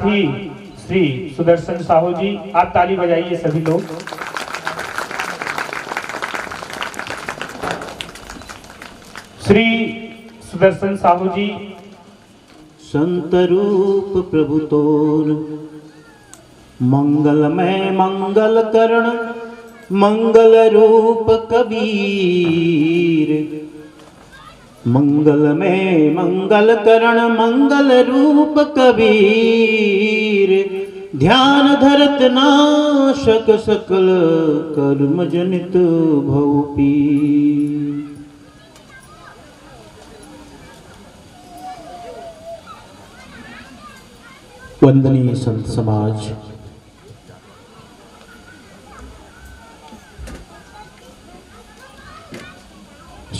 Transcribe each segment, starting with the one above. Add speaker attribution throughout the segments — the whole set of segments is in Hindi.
Speaker 1: ही श्री सुदर्शन साहू जी, आप ताली बजाइए सभी लोग। श्री सुदर्शन साहू जी
Speaker 2: संत रूप प्रभु तोर, मंगलमय मंगल करण, मंगल रूप कबीर। मंगलमय मंगल करण, मंगल रूप कबीर। ध्यान धरत नाशक सकल कर्म जनित भव पीर। वंदनीय संत समाज,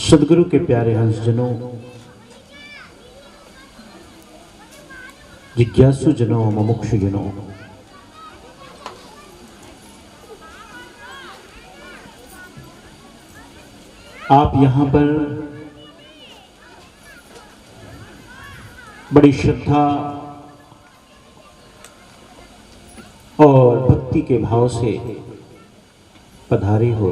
Speaker 2: सदगुरु के प्यारे हंसजनों, जिज्ञासु जनों, मुमुक्षु जनों, आप यहां पर बड़ी श्रद्धा और भक्ति के भाव से पधारे हो,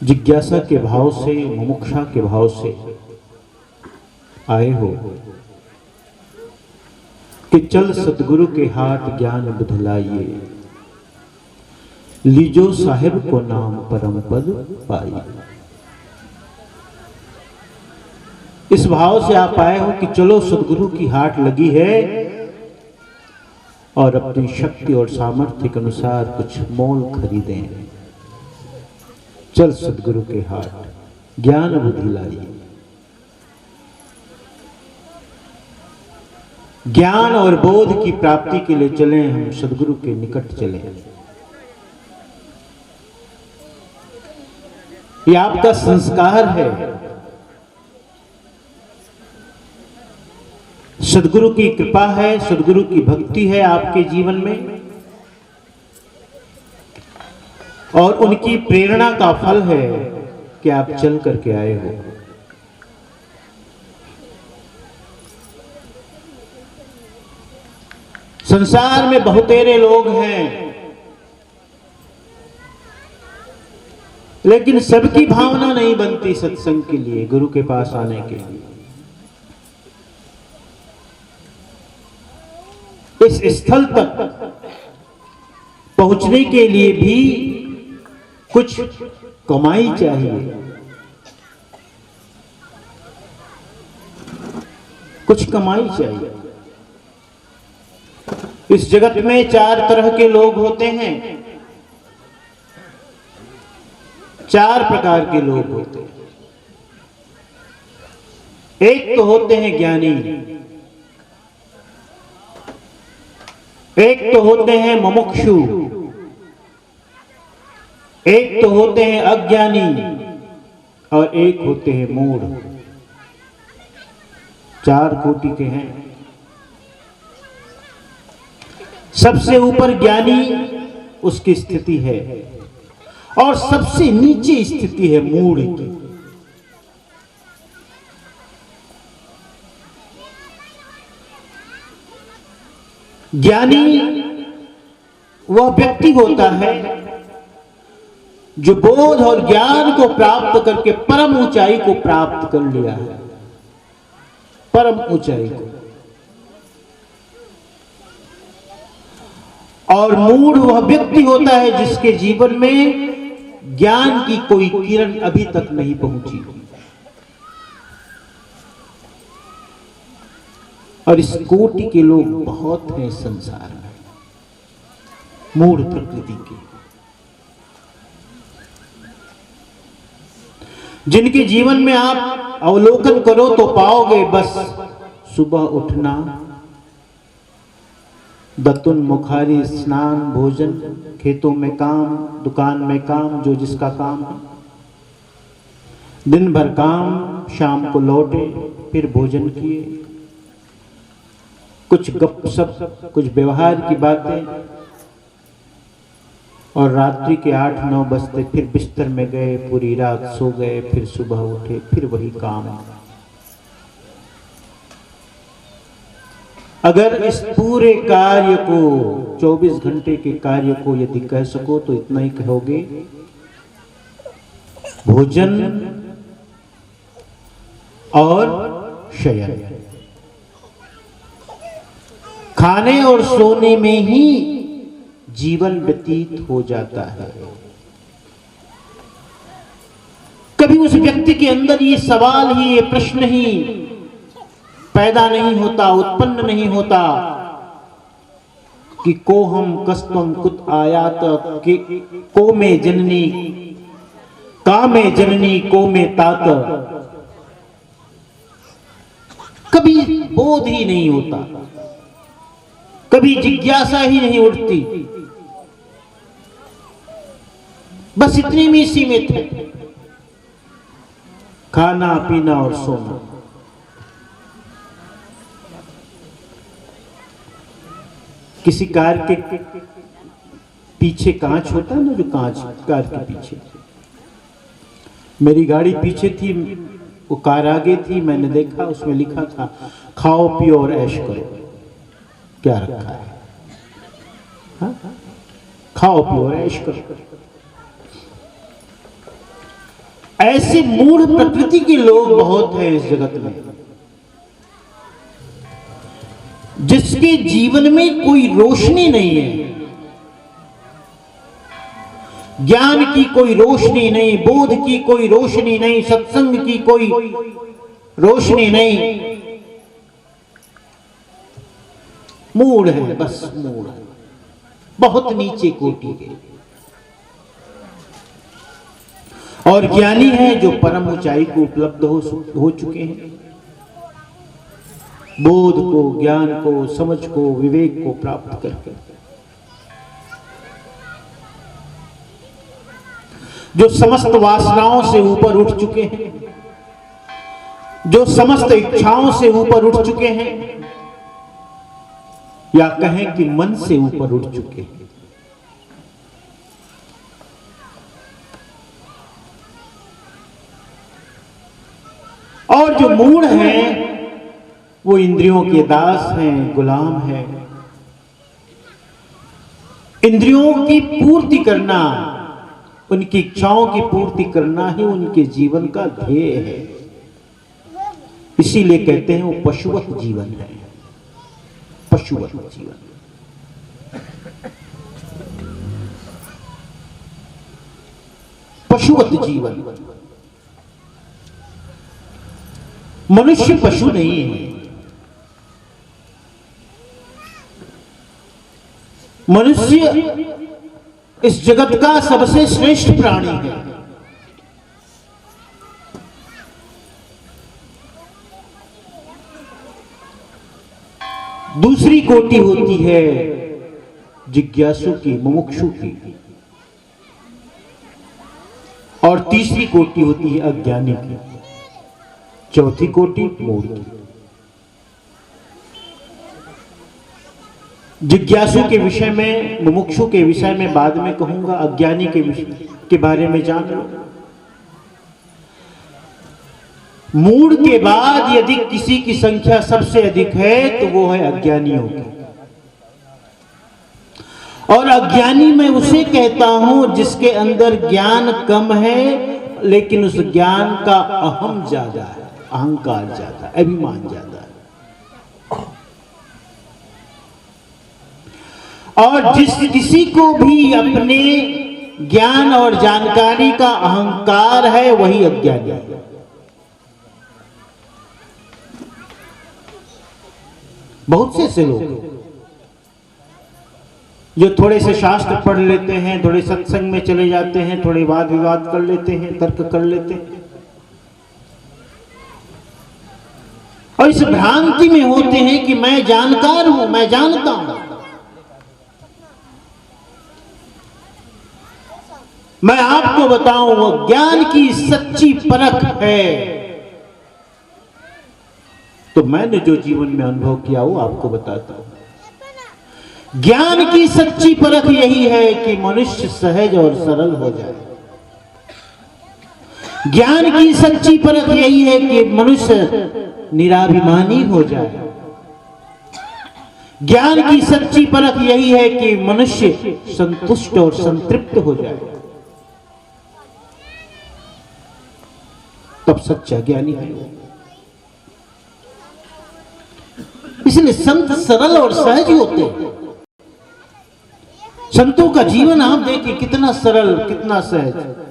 Speaker 2: जिज्ञासा के भाव से, मुमुक्षा के भाव से आए हो कि चल सतगुरु के हाथ ज्ञान बुधलाइए, लीजो साहिब को नाम परम पद पाइए। इस भाव से आप आए हो कि चलो सतगुरु की हाट लगी है और अपनी शक्ति और सामर्थ्य के अनुसार कुछ मोल खरीदें। चल सतगुरु के हाट ज्ञान बुद्धि लाइए। ज्ञान और बोध की प्राप्ति के लिए चलें, हम सतगुरु के निकट चलें। ये आपका संस्कार है। सद्गुरु की कृपा है, सद्गुरु की भक्ति है आपके जीवन में, और उनकी प्रेरणा का फल है कि आप चल करके आए हो। संसार में बहुतेरे लोग हैं, लेकिन सबकी भावना नहीं बनती सत्संग के लिए, गुरु के पास आने के लिए। इस स्थल तक पहुंचने के लिए भी कुछ कमाई चाहिए, कुछ कमाई चाहिए। इस जगत में चार तरह के लोग होते हैं, चार प्रकार के लोग होते हैं। एक तो होते हैं ज्ञानी, एक तो होते हैं मुमुक्षु, एक तो होते हैं अज्ञानी, और एक होते हैं मूढ़। चार कोटि के हैं। सबसे ऊपर ज्ञानी उसकी स्थिति है, और सबसे नीचे स्थिति है मूढ़ की। ज्ञानी वह व्यक्ति होता है जो बोध और ज्ञान को प्राप्त करके परम ऊंचाई को प्राप्त कर लिया है, परम ऊंचाई को। और मूढ़ वह व्यक्ति होता है जिसके जीवन में ज्ञान की कोई किरण अभी तक नहीं पहुंची। और इस कोटि के लोग बहुत हैं संसार में, मूढ़ प्रकृति के, जिनके जीवन में आप अवलोकन करो तो पाओगे बस सुबह उठना, दत्तुन मुखारी, स्नान, भोजन, खेतों में काम, दुकान में काम, जो जिसका काम है, दिन भर काम, शाम को लौटे, फिर भोजन किए, कुछ गपशप, कुछ व्यवहार की बातें, और रात्रि के 8-9 बजते फिर बिस्तर में गए, पूरी रात सो गए, फिर सुबह उठे, फिर वही काम। अगर इस पूरे कार्य को 24 घंटे के कार्य को यदि कह सको तो इतना ही कहोगे, भोजन और शयन, खाने और सोने में ही जीवन व्यतीत हो जाता है। कभी उस व्यक्ति के अंदर ये सवाल ही, ये प्रश्न ही पैदा नहीं होता, उत्पन्न नहीं होता कि को हम कस्तम कुत आयात को में जननी, का में जननी को में तात। कभी बोध ही नहीं होता, कभी जिज्ञासा ही नहीं उठती, बस इतने में सीमित है, खाना पीना और सोना। किसी कार के पीछे कांच होता है ना, जो कांच कार के पीछे, मेरी गाड़ी पीछे थी, वो कार आगे थी, मैंने देखा उसमें लिखा था खाओ पियो और ऐश करो। क्या रखा है? हा? खाओ पियो और ऐश करो। ऐसे मूढ़ प्रकृति के लोग बहुत हैं इस जगत में, जिसके जीवन में कोई रोशनी नहीं है, ज्ञान की कोई रोशनी नहीं, बोध की कोई रोशनी नहीं, सत्संग की कोई रोशनी नहीं, मूढ़ है, बस मूढ़ है, बहुत नीचे कोटि के। और ज्ञानी है जो परम ऊंचाई को उपलब्ध हो चुके हैं, बोध को, ज्ञान को, समझ को, विवेक को प्राप्त करके, जो समस्त वासनाओं से ऊपर उठ चुके हैं, जो समस्त इच्छाओं से ऊपर उठ चुके हैं, या कहें कि मन से ऊपर उठ चुके हैं। और जो मूढ़ हैं वो इंद्रियों के दास हैं, गुलाम हैं। इंद्रियों की पूर्ति करना, उनकी इच्छाओं की पूर्ति करना ही उनके जीवन का ध्येय है। इसीलिए कहते हैं वो पशुवत जीवन है, पशुवत जीवन। पशुवत जीवन। मनुष्य पशु नहीं है, मनुष्य इस जगत का सबसे श्रेष्ठ प्राणी है। दूसरी कोटि होती है जिज्ञासु की, मुमुक्षु की, और तीसरी कोटि होती है अज्ञानी की, चौथी कोटि मूढ़ की। जिज्ञासु के विषय में, मुमुक्षु के विषय में बाद में कहूंगा, अज्ञानी के विषय के बारे में जान लो। मूढ़ के बाद यदि किसी की संख्या सबसे अधिक है तो वो है अज्ञानियों की। और अज्ञानी मैं उसे कहता हूं जिसके अंदर ज्ञान कम है लेकिन उस ज्ञान का अहम ज्यादा है, अहंकार ज्यादा है, अभिमान ज्यादा है। और जिस किसी को भी अपने ज्ञान और जानकारी का अहंकार है वही अज्ञानी है। बहुत से ऐसे लोग जो थोड़े से शास्त्र पढ़ लेते हैं, थोड़े सत्संग में चले जाते हैं, थोड़े वाद विवाद कर लेते हैं, तर्क कर लेते हैं, और इस भ्रांति में होते हैं कि मैं जानकार हूं, मैं जानता हूं। मैं आपको बताऊं, वो ज्ञान की सच्ची परख है। तो मैंने जो जीवन में अनुभव किया वो आपको बताता हूं। ज्ञान की सच्ची परख यही है कि मनुष्य सहज और सरल हो जाए। ज्ञान की सच्ची परख यही है कि मनुष्य निराभिमानी हो जाए। ज्ञान की सच्ची परख यही है कि मनुष्य संतुष्ट और संतृप्त हो जाए, तब सच्चा ज्ञानी है। इसलिए संत सरल और सहज होते हैं। संतों का जीवन आप देखिए कितना सरल, कितना सहज।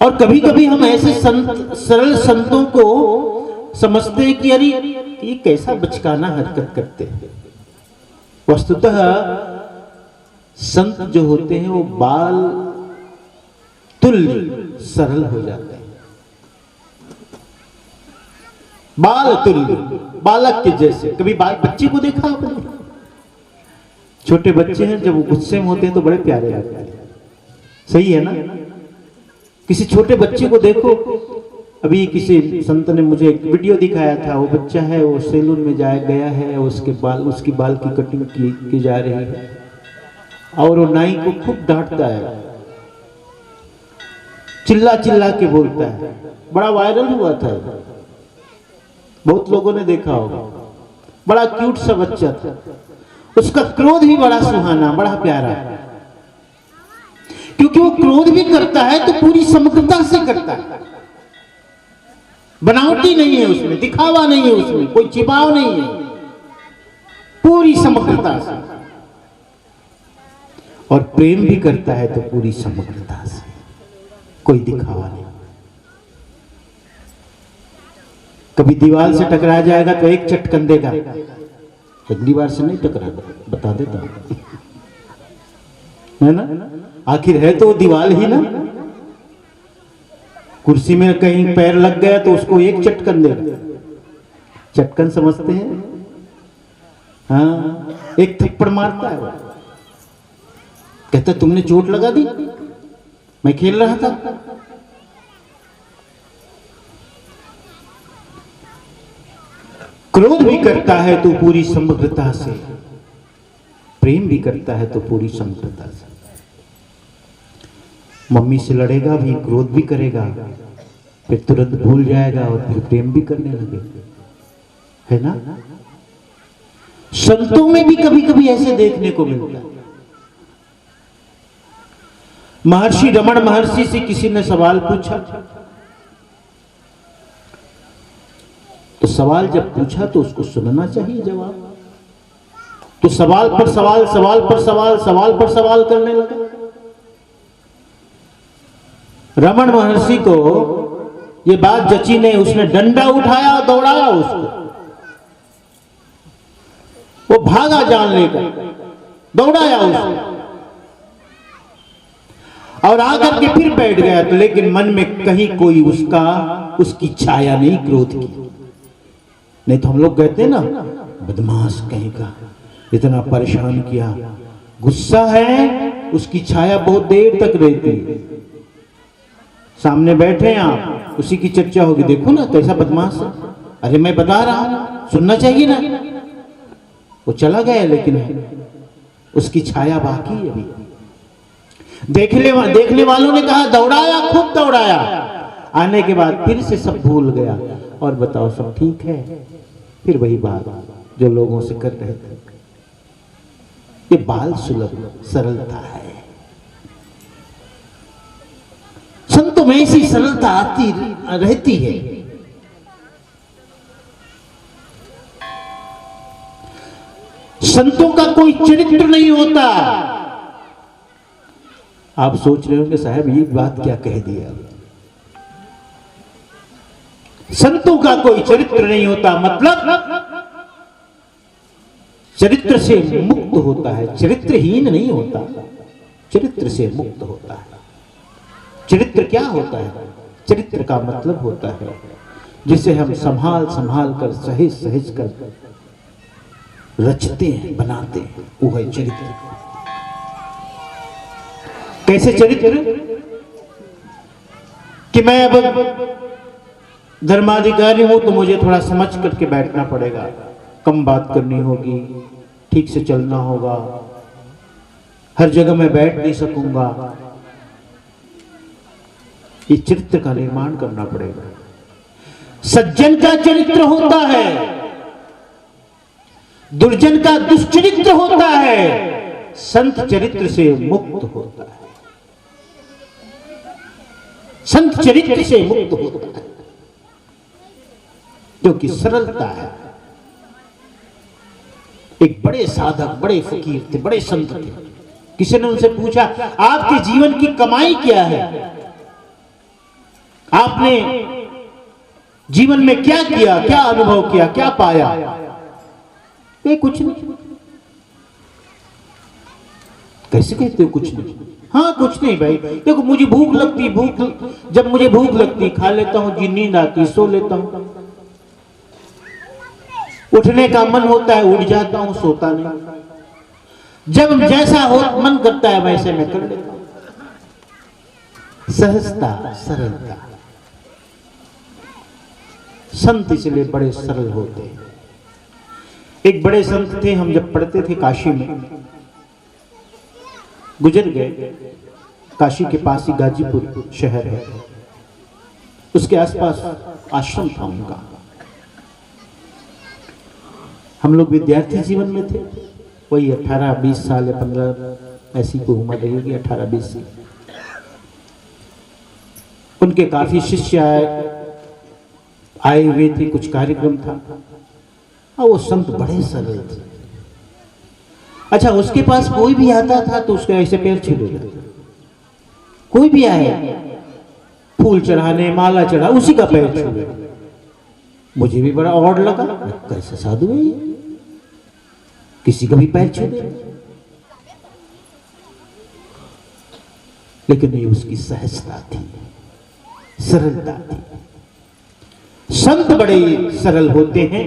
Speaker 2: और कभी कभी हम ऐसे सरल संतों को समझते हैं कि अरे ये कैसा बचकाना हरकत करते हैं। वस्तुतः संत जो होते हैं वो बाल तुल्य सरल हो जाते हैं, बाल तुल्य, बालक के जैसे। कभी बाल बच्चे को देखा आपने? छोटे बच्चे हैं जब वो गुस्से में होते हैं तो बड़े प्यारे लगते हैं, सही है ना? किसी छोटे बच्चे को देखो, अभी किसी संत ने मुझे एक वीडियो दिखाया था, वो बच्चा है, वो सैलून में गया है, उसकी बाल की कटिंग की जा रही है और वो नाई को खूब डांटता है, चिल्ला चिल्ला के बोलता है। बड़ा वायरल हुआ था, बहुत लोगों ने देखा होगा। बड़ा क्यूट सा बच्चा था, उसका क्रोध भी बड़ा सुहाना, बड़ा प्यारा, क्योंकि वो क्रोध भी करता है तो पूरी समग्रता से करता है, बनावटी नहीं है उसमें, दिखावा नहीं है उसमें, कोई छिपाव नहीं है, पूरी समग्रता से। और प्रेम भी करता है तो पूरी समग्रता से, कोई दिखावा नहीं। कभी दीवार से टकरा जाएगा तो एक चटकन देगा, अगली बार से नहीं टकराएगा, बता देता हूं, है ना? आखिर है तो दीवार ही ना। कुर्सी में कहीं पैर लग गया तो उसको एक चटकन देगा, चटकन समझते हैं? हाँ, एक थप्पड़ मारता है, कहता तुमने चोट लगा दी, मैं खेल रहा था। क्रोध भी करता है तो पूरी समग्रता से, प्रेम भी करता है तो पूरी समग्रता से। मम्मी से लड़ेगा भी, क्रोध भी करेगा, फिर तुरंत भूल जाएगा और फिर प्रेम भी करने लगेगा, है ना? संतों में भी कभी कभी ऐसे देखने को मिलता है। महर्षि रमण महर्षि से किसी ने सवाल पूछा, तो सवाल जब पूछा तो उसको सुनना चाहिए जवाब। तो सवाल पर सवाल, सवाल पर सवाल, सवाल पर सवाल करने लगा। रमण महर्षि को ये बात जची नहीं, उसने डंडा उठाया और दौड़ाया उसको। वो भागा जान लेकर, दौड़ाया उसको और आकर के फिर बैठ गया। तो लेकिन मन में कहीं कोई उसकी छाया नहीं क्रोध की। नहीं तो हम लोग कहते हैं ना, बदमाश कहीं का, इतना परेशान किया। गुस्सा है, उसकी छाया बहुत देर तक रहती है। सामने बैठे हैं आप, उसी की चर्चा होगी, देखो ना कैसा बदमाश है, अरे मैं बता रहा हूं, सुनना चाहिए ना। वो चला गया लेकिन उसकी छाया बाकी है अभी। देखने वालों ने कहा दौड़ाया, खूब दौड़ाया, आने के बाद फिर से सब भूल गया और बताओ सब ठीक है। फिर वही बात जो लोगों से कर रहे थे। ये बाल सुलभ सरलता है। संतों में ऐसी सरलता आती रहती है। संतों का कोई चरित्र नहीं होता। आप सोच रहे होंगे साहब ये बात क्या कह दिया। संतों का कोई चरित्र नहीं होता, मतलब चरित्र से मुक्त होता है, चरित्रहीन नहीं होता, चरित्र से मुक्त होता है। चरित्र क्या होता है? चरित्र का मतलब होता है जिसे हम संभाल संभाल कर, सहेज सहेज कर रचते हैं, बनाते हैं, वो है चरित्र। कैसे चरित्र? कि मैं अब धर्माधिकारी हूं तो मुझे थोड़ा समझ करके बैठना पड़ेगा, कम बात करनी होगी, ठीक से चलना होगा, हर जगह मैं बैठ नहीं सकूंगा। ये चरित्र का निर्माण करना पड़ेगा। सज्जन का चरित्र होता है, दुर्जन का दुष्चरित्र होता है, संत चरित्र से मुक्त होता है, संत चरित्र से मुक्त होता है, क्योंकि सरलता है। एक बड़े साधक, बड़े फकीर थे, बड़े संत थे। किसी ने उनसे पूछा, आपके जीवन की कमाई क्या है? आपने जीवन में क्या किया, क्या अनुभव किया, क्या पाया? ये कुछ नहीं। कैसे कहते हो कुछ नहीं? हाँ कुछ नहीं भाई, देखो मुझे भूख लगती, जब मुझे भूख लगती खा लेता हूं, जी नींद आती सो लेता हूं, उठने का मन होता है उठ जाता हूं, सोता नहीं, जब जैसा हो मन करता है वैसे मैं कर लेता हूं। सहजता, सरलता। संत इसलिए बड़े सरल होते हैं। एक बड़े संत थे, हम जब पढ़ते थे काशी में, गुजर गए। काशी के पास ही गाजीपुर शहर है, उसके आसपास आश्रम था उनका। हम लोग विद्यार्थी जीवन में थे, वही 18-20 साल या 15 ऐसी कोई उम्र रहेगी, 18-20 की। उनके काफी शिष्य आए हुए थे, कुछ कार्यक्रम था और वो संत बड़े सरल थे। अच्छा, उसके पास कोई भी आता था तो उसका ऐसे पैर छू लेता, कोई भी आए फूल चढ़ाने, माला चढ़ा, उसी का पैर छू लेता। मुझे भी बड़ा ऑड लगा, कैसे साधु है ये, किसी का भी पैर छू दे। लेकिन ये उसकी सहजता थी, सरलता थी। संत बड़े सरल होते हैं,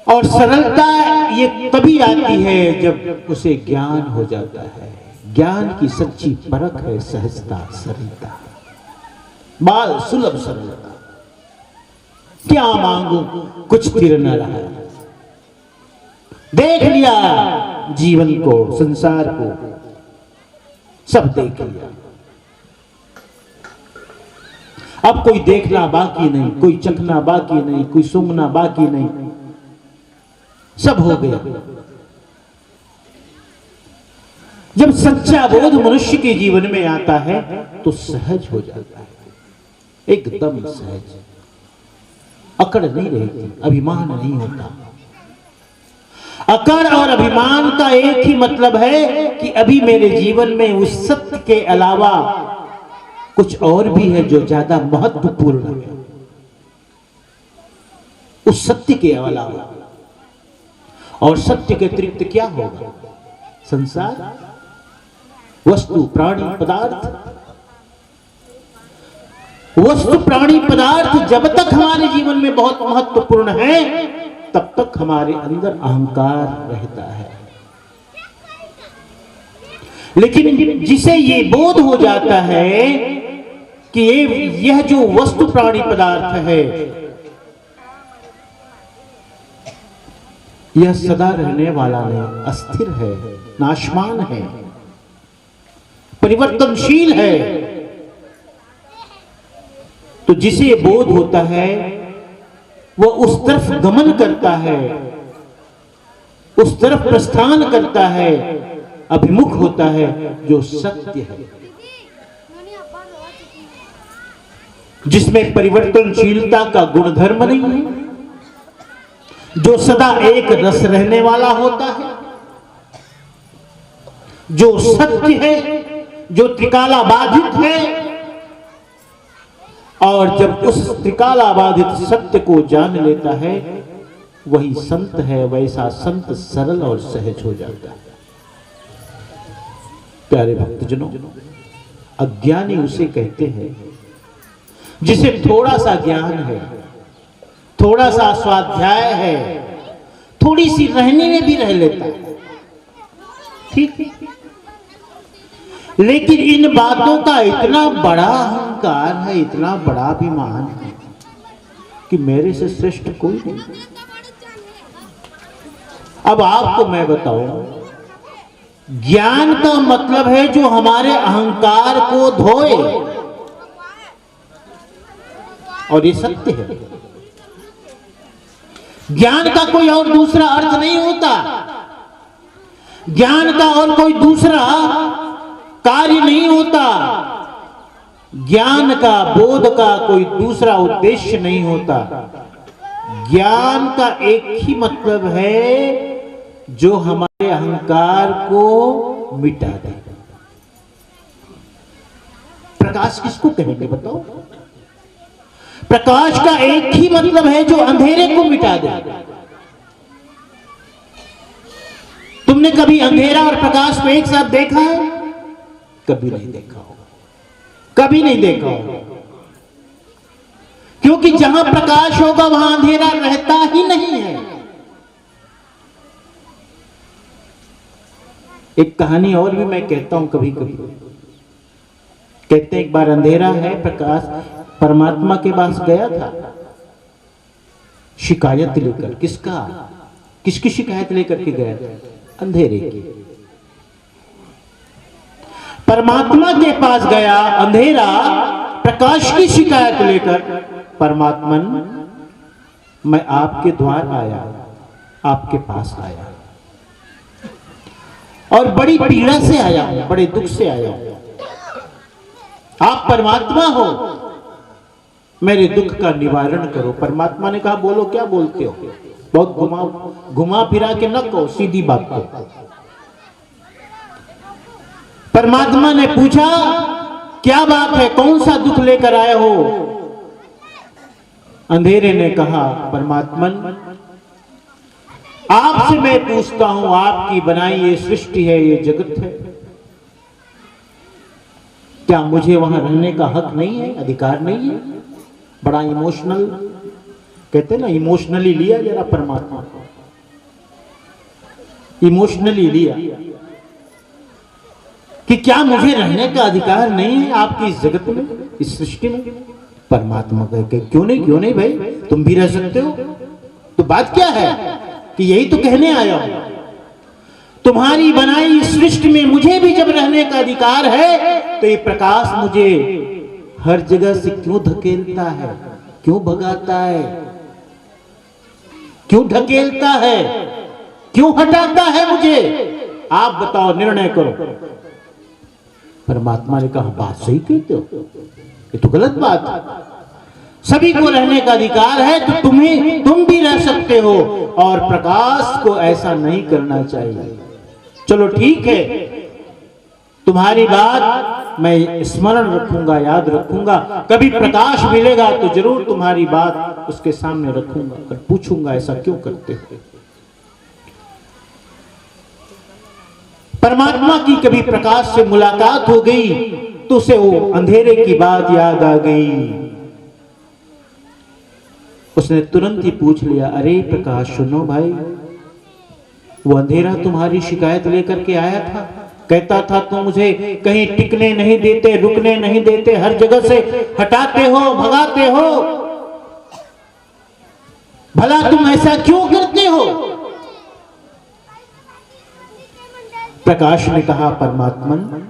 Speaker 2: और सरलता ये तभी आती है जब उसे ज्ञान हो जाता है। ज्ञान की सच्ची परख है सहजता, सरलता, बाल सुलभ सरलता। क्या मांगू कुछ तिर न रहा, देख लिया जीवन को, संसार को, सब देख लिया, अब कोई देखना बाकी नहीं, कोई चखना बाकी नहीं, कोई सूंघना बाकी नहीं, सब हो गया। जब सच्चा बोध मनुष्य के जीवन में आता है तो सहज हो जाता है, एकदम सहज, अकड़ नहीं रहती, अभिमान नहीं होता। अकड़ और अभिमान का एक ही मतलब है कि अभी मेरे जीवन में उस सत्य के अलावा कुछ और भी है जो ज्यादा महत्वपूर्ण है, उस सत्य के अलावा। और सत्य के अतिरिक्त क्या होगा? संसार, वस्तु, प्राणी, पदार्थ। वस्तु, प्राणी, पदार्थ जब तक हमारे जीवन में बहुत महत्वपूर्ण है तब तक हमारे अंदर अहंकार रहता है। लेकिन जिसे ये बोध हो जाता है कि यह जो वस्तु, प्राणी, पदार्थ है यह सदा रहने वाला नहीं, अस्थिर है, नाशवान है, परिवर्तनशील है, तो जिसे बोध होता है वह उस तरफ गमन करता है, उस तरफ प्रस्थान करता है, अभिमुख होता है जो सत्य है, जिसमें परिवर्तनशीलता का गुणधर्म नहीं है, जो सदा एक रस रहने वाला होता है, जो सत्य है, जो त्रिकाला बाधित है। और जब उस त्रिकाला बाधित सत्य को जान लेता है वही संत है। वैसा संत सरल और सहज हो जाता है। प्यारे भक्तजनों, अज्ञानी उसे कहते हैं जिसे थोड़ा सा ज्ञान है, थोड़ा सा स्वाध्याय है, थोड़ी सी रहने में भी रह लेता है, ठीक है, लेकिन इन बातों का इतना बड़ा अहंकार है, इतना बड़ा अभिमान है कि मेरे से श्रेष्ठ कोई नहीं। अब आपको मैं बताऊं, ज्ञान का मतलब है जो हमारे अहंकार को धोए, और ये सत्य है। ज्ञान का कोई और दूसरा अर्थ नहीं होता, ज्ञान का और कोई दूसरा कार्य नहीं होता, ज्ञान का, बोध का कोई दूसरा उद्देश्य नहीं होता। ज्ञान का एक ही मतलब है जो हमारे अहंकार को मिटा दे। प्रकाश किसको कहेंगे बताओ? प्रकाश का एक ही मतलब है जो अंधेरे को मिटा दे। तुमने कभी अंधेरा और प्रकाश को एक साथ देखा है? कभी नहीं देखा होगा, कभी नहीं देखा होगा, क्योंकि जहां प्रकाश होगा वहां अंधेरा रहता ही नहीं है। एक कहानी और भी मैं कहता हूं कभी कभी। कहते हैं एक बार अंधेरा है, प्रकाश परमात्मा के पास गया था शिकायत लेकर। किसका? किसकी शिकायत लेकर के गया था? अंधेरे की। परमात्मा के पास गया अंधेरा प्रकाश की शिकायत लेकर। परमात्मन, मैं आपके द्वार आया, आपके पास आया और बड़ी पीड़ा से आया हूं, बड़े दुख से आया हूं। आप परमात्मा हो, मेरे दुख का निवारण करो। परमात्मा ने कहा, बोलो क्या बोलते हो? बहुत घुमा फिरा के न कहो, सीधी बात कहो। परमात्मा ने पूछा, क्या बात है, कौन सा दुख लेकर आए हो? अंधेरे ने कहा, परमात्मन, आपसे मैं पूछता हूं, आपकी बनाई ये सृष्टि है, ये जगत है, क्या मुझे वहां रहने का हक नहीं है, अधिकार नहीं है? बड़ा इमोशनल, कहते ना, इमोशनली लिया जरा परमात्मा को, इमोशनली लिया कि क्या मुझे रहने का अधिकार नहीं है आपकी इस जगत में, इस सृष्टि में? परमात्मा कहे, क्यों नहीं भाई, तुम भी रह सकते हो। तो बात क्या है कि यही तो कहने आया हूं, तुम्हारी बनाई सृष्टि में मुझे भी जब रहने का अधिकार है, तो ये प्रकाश मुझे हर जगह से क्यों धकेलता है, क्यों भगाता है, क्यों ढकेलता है, क्यों हटाता है मुझे? आप बताओ, निर्णय करो। परमात्मा ने कहा, बात सही कहते हो, ये तो गलत बात है। सभी को रहने का अधिकार है, तो तुम भी रह सकते हो, और प्रकाश को ऐसा नहीं करना चाहिए। चलो ठीक है, तुम्हारी बात मैं स्मरण रखूंगा, याद रखूंगा। कभी प्रकाश मिलेगा तो जरूर तुम्हारी बात उसके सामने रखूंगा और पूछूंगा, ऐसा क्यों करते हो? परमात्मा की कभी प्रकाश से मुलाकात हो गई तो उसे वो अंधेरे की बात याद आ गई। उसने तुरंत ही पूछ लिया, अरे प्रकाश सुनो भाई, वो अंधेरा तुम्हारी शिकायत लेकर के आया था, कहता था तुम मुझे कहीं टिकने नहीं देते, रुकने नहीं देते, हर जगह से हटाते हो, भगाते हो, भला तुम ऐसा क्यों करते हो? प्रकाश ने कहा, परमात्मन,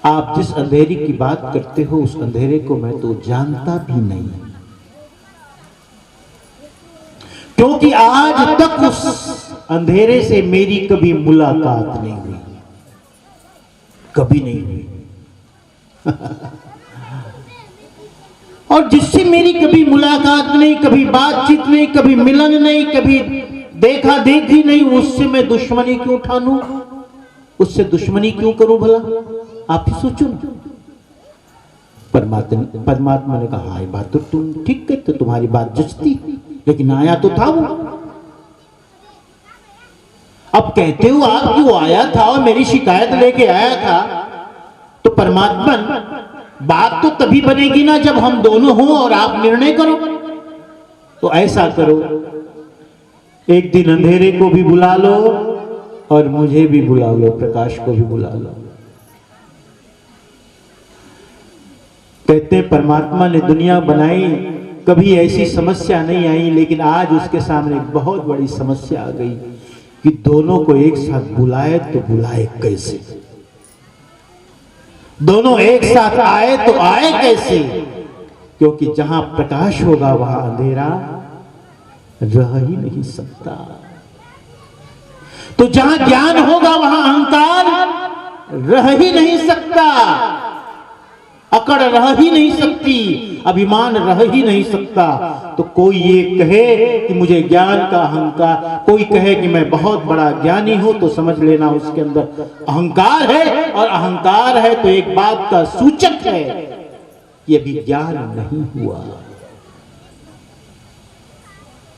Speaker 2: आप जिस अंधेरे की बात करते हो उस अंधेरे को मैं तो जानता भी नहीं, क्योंकि आज तक उस अंधेरे से मेरी कभी मुलाकात नहीं हुई, कभी नहीं हुई। और जिससे मेरी कभी मुलाकात नहीं, कभी बातचीत नहीं, कभी मिलन नहीं, कभी देखा देखी नहीं, उससे मैं दुश्मनी क्यों ठानूं, उससे दुश्मनी क्यों करूं? भला आप ही सोचो। परमात्मा ने कहा, ये बात तो तुम ठीक कहते, तुम्हारी बात जचती, लेकिन आया तो था वो। अब कहते हो आप कि वो आया था और मेरी शिकायत लेके आया था, तो परमात्मन, बात तो तभी बनेगी ना जब हम दोनों हों और आप निर्णय करो। तो ऐसा करो, एक दिन अंधेरे को भी बुला लो और मुझे भी बुला लो, प्रकाश को भी बुला लो। कहते हैं परमात्मा ने दुनिया बनाई, कभी ऐसी समस्या नहीं आई, लेकिन आज उसके सामने एक बहुत बड़ी समस्या आ गई कि दोनों को एक साथ बुलाए तो बुलाए कैसे, दोनों एक साथ आए तो आए कैसे? क्योंकि जहां प्रकाश होगा वहां अंधेरा रह ही नहीं सकता। तो जहां ज्ञान होगा वहां अहंकार रह ही नहीं सकता, अकड़ रह ही नहीं सकती, अभिमान रह ही नहीं सकता। तो कोई ये कहे कि मुझे ज्ञान का अहंकार, कोई कहे कि मैं बहुत बड़ा ज्ञानी हूं, तो समझ लेना उसके अंदर अहंकार है। और अहंकार है तो एक बात का सूचक है कि अभी ज्ञान नहीं हुआ,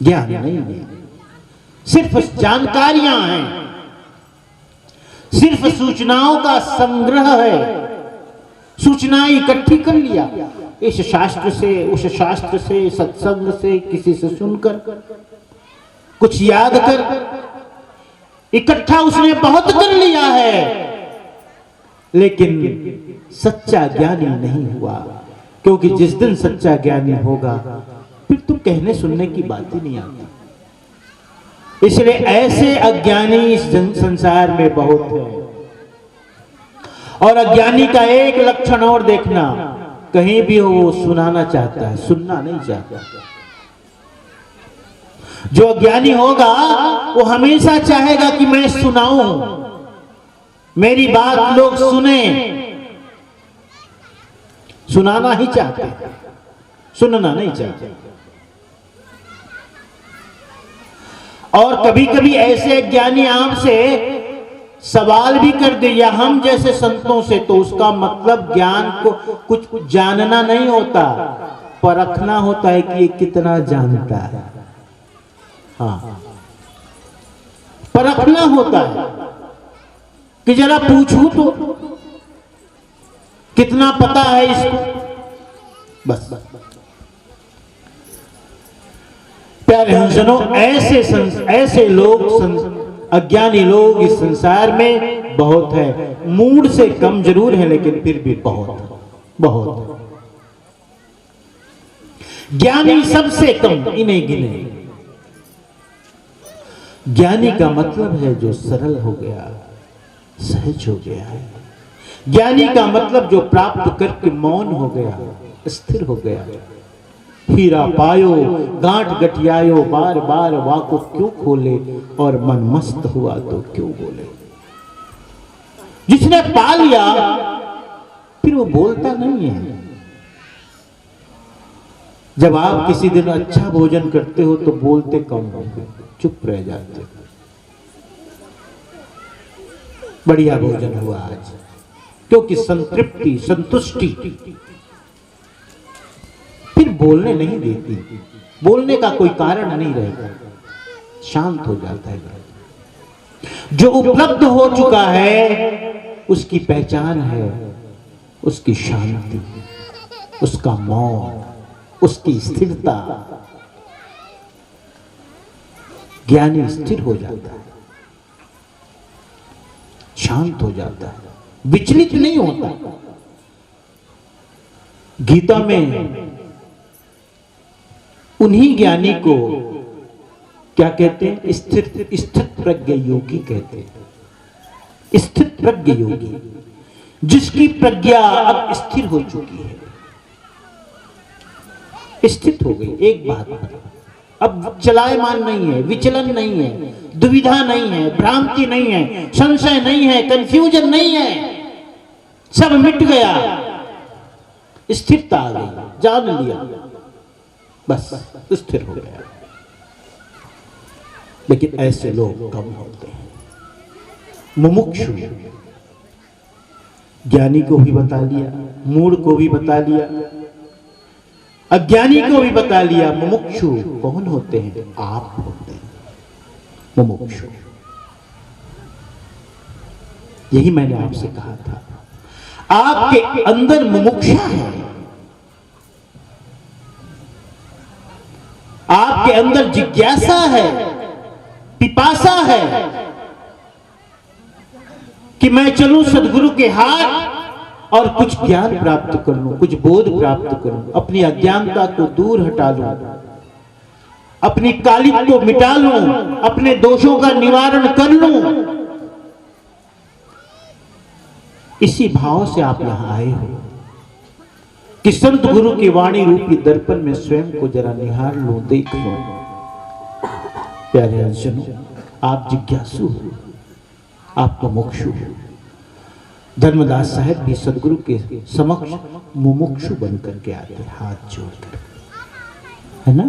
Speaker 2: ज्ञान नहीं है, सिर्फ जानकारियां हैं, सिर्फ सूचनाओं का संग्रह है। सूचनाएं इकट्ठी कर लिया, इस शास्त्र से, उस शास्त्र से, सत्संग से, किसी से सुनकर, कुछ याद कर, इकट्ठा उसने बहुत कर लिया है, लेकिन सच्चा ज्ञानी नहीं हुआ। क्योंकि जिस दिन सच्चा ज्ञानी होगा फिर तो कहने सुनने की बात ही नहीं आती। इसलिए ऐसे अज्ञानी इस संसार में बहुत है। और अज्ञानी का एक लक्षण और देखना, कहीं भी हो वो सुनाना चाहता है, सुनना नहीं चाहता। जो अज्ञानी होगा वो हमेशा चाहेगा कि मैं सुनाऊं, मेरी बात लोग सुने, सुनाना ही चाहते, सुनना नहीं चाहते। और कभी कभी ऐसे अज्ञानी आपसे सवाल भी कर दे या हम जैसे संतों से, तो उसका मतलब ज्ञान को कुछ जानना नहीं होता, परखना होता है कि ये कितना जानता है। हाँ, परखना होता है कि जरा पूछूं तो कितना पता है इसको। बस प्यारे हंसनों, ऐसे लोग, अज्ञानी लोग इस संसार में बहुत है। मूड से कम जरूर है, लेकिन फिर भी बहुत बहुत। ज्ञानी सबसे कम, इन्हें गिने। ज्ञानी का मतलब है जो सरल हो गया, सहज हो गया है। ज्ञानी का मतलब जो प्राप्त करके मौन हो गया, स्थिर हो गया। हीरा पायो गांठ गठियायो, बार बार वाको क्यों खोले, और मन मस्त हुआ तो क्यों बोले। जिसने पा लिया फिर वो बोलता नहीं है। जब आप किसी दिन अच्छा भोजन करते हो तो बोलते कम होंगे, चुप रह जाते। बढ़िया भोजन हुआ आज, क्योंकि संतृप्ति, संतुष्टि फिर बोलने नहीं देती, बोलने का कोई कारण नहीं रहेगा, शांत हो जाता है। जो उपलब्ध हो चुका है उसकी पहचान है, उसकी शांति, उसका मौन, उसकी स्थिरता। ज्ञानी स्थिर हो जाता है, शांत हो जाता है, विचलित नहीं होता। गीता में उन्हीं ज्ञानी को क्या कहते हैं? स्थित प्रज्ञ योगी कहते हैं। स्थित प्रज्ञ योगी, जिसकी प्रज्ञा अब स्थिर हो चुकी है, स्थित हो गई। एक बात, अब चलायमान नहीं है, विचलन नहीं है, दुविधा नहीं है, भ्रांति नहीं है, संशय नहीं है, कंफ्यूजन नहीं है, सब मिट गया, स्थिरता आ गई, जान लिया, बस स्थिर हो गया। लेकिन ऐसे लोग कम होते हैं। मुमुक्षु, ज्ञानी को भी बता लिया, मूढ़ को भी बता लिया, अज्ञानी को भी बता लिया। मुमुक्षु कौन होते हैं? आप होते हैं मुमुक्षु। यही मैंने आपसे कहा था, आपके अंदर मुमुक्षा है, आपके अंदर जिज्ञासा है, पिपासा है कि मैं चलूं सदगुरु के हाथ और कुछ ज्ञान प्राप्त कर लूं, कुछ बोध प्राप्त करूं, अपनी अज्ञानता को दूर हटा लूं, अपनी कालिक को मिटा लूं, अपने दोषों का निवारण कर लूं। इसी भाव से आप यहां आए हो। कि संत गुरु की वाणी रूपी दर्पण में स्वयं को जरा निहार लो, देख लो। प्यारे अंशनों, आप जिज्ञासु हो, आप मुमुक्षु हो। धर्मदास साहब भी सदगुरु के समक्ष मुमुक्षु बनकर के आते, हाथ जोड़कर, है ना।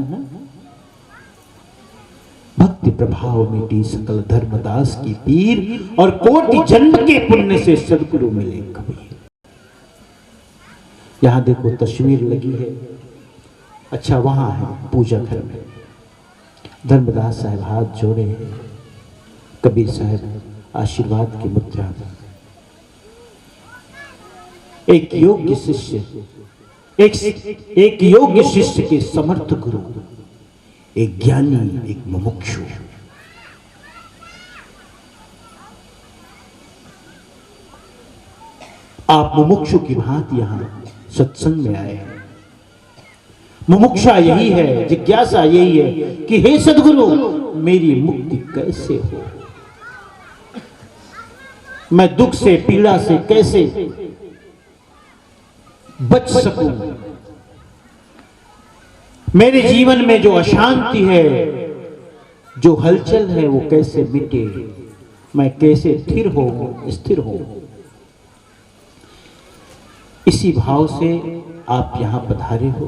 Speaker 2: भक्ति प्रभाव मिटी सकल धर्मदास की पीर, और कोटि जन्म के पुण्य से सदगुरु मिले कबीर। यहां देखो तस्वीर लगी है, अच्छा वहां है पूजा घर में। धर्मदास साहब हाथ जोड़े हैं, कबीर साहब आशीर्वाद की मुद्रा में। एक योग्य शिष्य, एक योग्य शिष्य के समर्थ गुरु, एक ज्ञानी, एक मुमुक्षु। आप मुमुक्षु की भांति यहां सत्संग में आए हैं। मुमुक्षा यही है, जिज्ञासा यही है कि हे सद्गुरु, मेरी मुक्ति कैसे हो, मैं दुख से पीड़ा से कैसे बच सकूं, मेरे जीवन में जो अशांति है, जो हलचल है, वो कैसे मिटे, मैं कैसे स्थिर हो। इसी भाव से आप यहां पधारे हो।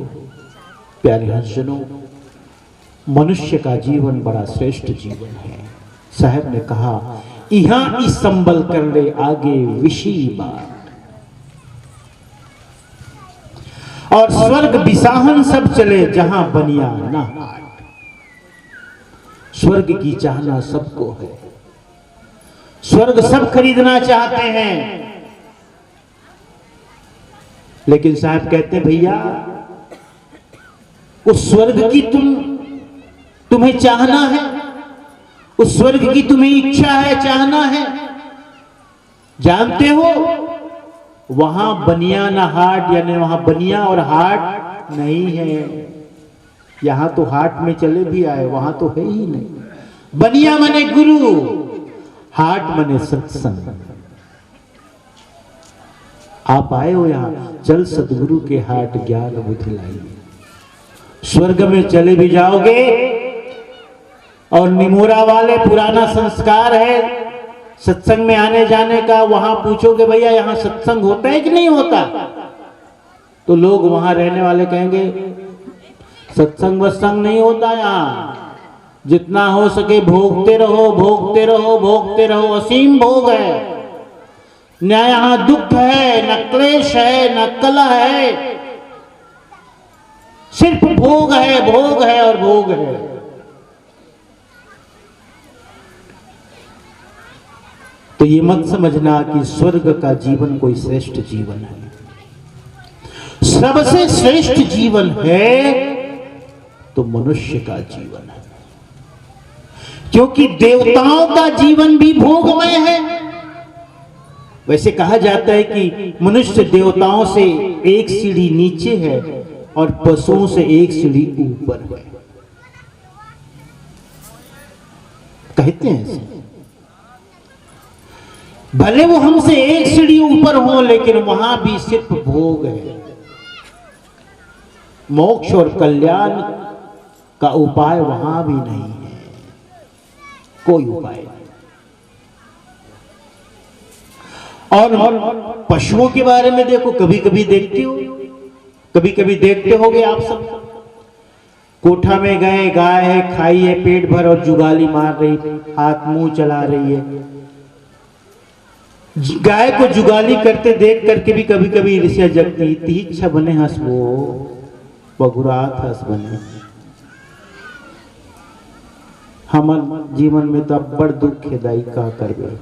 Speaker 2: प्यारे हंसजनों, मनुष्य का जीवन बड़ा श्रेष्ठ जीवन है। साहब ने कहा, यहां इस संबल कर ले आगे विषी बात, और स्वर्ग बिसाहन सब चले जहां बनिया ना हाट। स्वर्ग की चाहना सबको है, स्वर्ग सब खरीदना चाहते हैं, लेकिन साहब कहते हैं भैया, उस स्वर्ग की तुम्हें चाहना है, उस स्वर्ग की तुम्हें इच्छा है, चाहना है, जानते हो वहां बनिया ना हाट, यानी वहां बनिया और हाट नहीं है। यहां तो हाट में चले भी आए, वहां तो है ही नहीं। बनिया मने गुरु, हाट मने सत्संग। आप आए हो यहां, चल सदगुरु के हाट ज्ञान बुद्धि लाइए। स्वर्ग में चले भी जाओगे और निमोरा वाले पुराना संस्कार है सत्संग में आने जाने का, वहां पूछोगे भैया यहां सत्संग होता है कि नहीं होता, तो लोग वहां रहने वाले कहेंगे सत्संग वत्संग नहीं होता, यहां जितना हो सके भोगते रहो, भोगते रहो, भोगते रहो, असीम भोग है। न यहां दुख है, न क्लेश है, न कलह है, सिर्फ भोग है, भोग है और भोग है। तो ये मत समझना कि स्वर्ग का जीवन कोई श्रेष्ठ जीवन है। सबसे श्रेष्ठ जीवन है तो मनुष्य का जीवन है, क्योंकि देवताओं का जीवन भी भोगमय है। वैसे कहा जाता है कि मनुष्य देवताओं से एक सीढ़ी नीचे है और पशुओं से एक सीढ़ी ऊपर है, कहते हैं ऐसे। भले वो हमसे एक सीढ़ी ऊपर हो, लेकिन वहां भी सिर्फ भोग है। मोक्ष और कल्याण का उपाय वहां भी नहीं है, कोई उपाय नहीं। और पशुओं के बारे में देखो, कभी कभी देखते हो, कभी कभी देखते होगे आप सब, कोठा में गए, गाय है, खाई है पेट भर और जुगाली मार रही, हाथ मुंह चला रही है। गाय को जुगाली करते देख करके भी कभी कभी ईर्ष्या जगती, तीच्छा बने हंसबो बगुरात हंस बने। हमर जीवन में तो बड़ दुख है दाई, का करबे।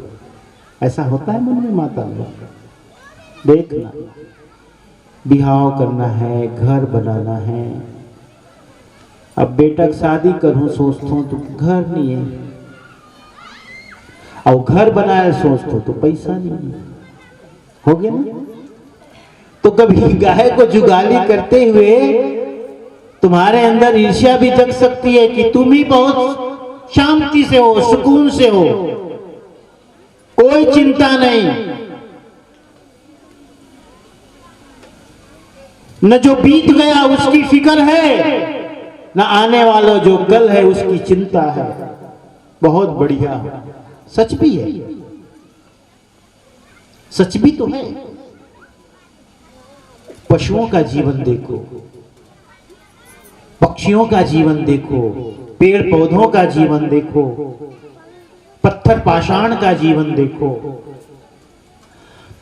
Speaker 2: ऐसा होता है मन में माता में। देखना, बिहाव करना है, घर बनाना है। अब बेटा की शादी करूं सोचता हूं तो घर नहीं है, और घर बनाया सोचता हूं तो पैसा नहीं है, हो गया ना। तो कभी गाय को जुगाली करते हुए तुम्हारे अंदर ईर्ष्या भी जग सकती है कि तुम ही बहुत शांति से हो, सुकून से हो, कोई चिंता नहीं। न जो बीत गया उसकी फिक्र है, न आने वाला जो कल है उसकी चिंता है। बहुत बढ़िया, सच भी है, सच भी तो है। पशुओं का जीवन देखो, पक्षियों का जीवन देखो, पेड़ पौधों का जीवन देखो, पत्थर पाषाण का जीवन देखो।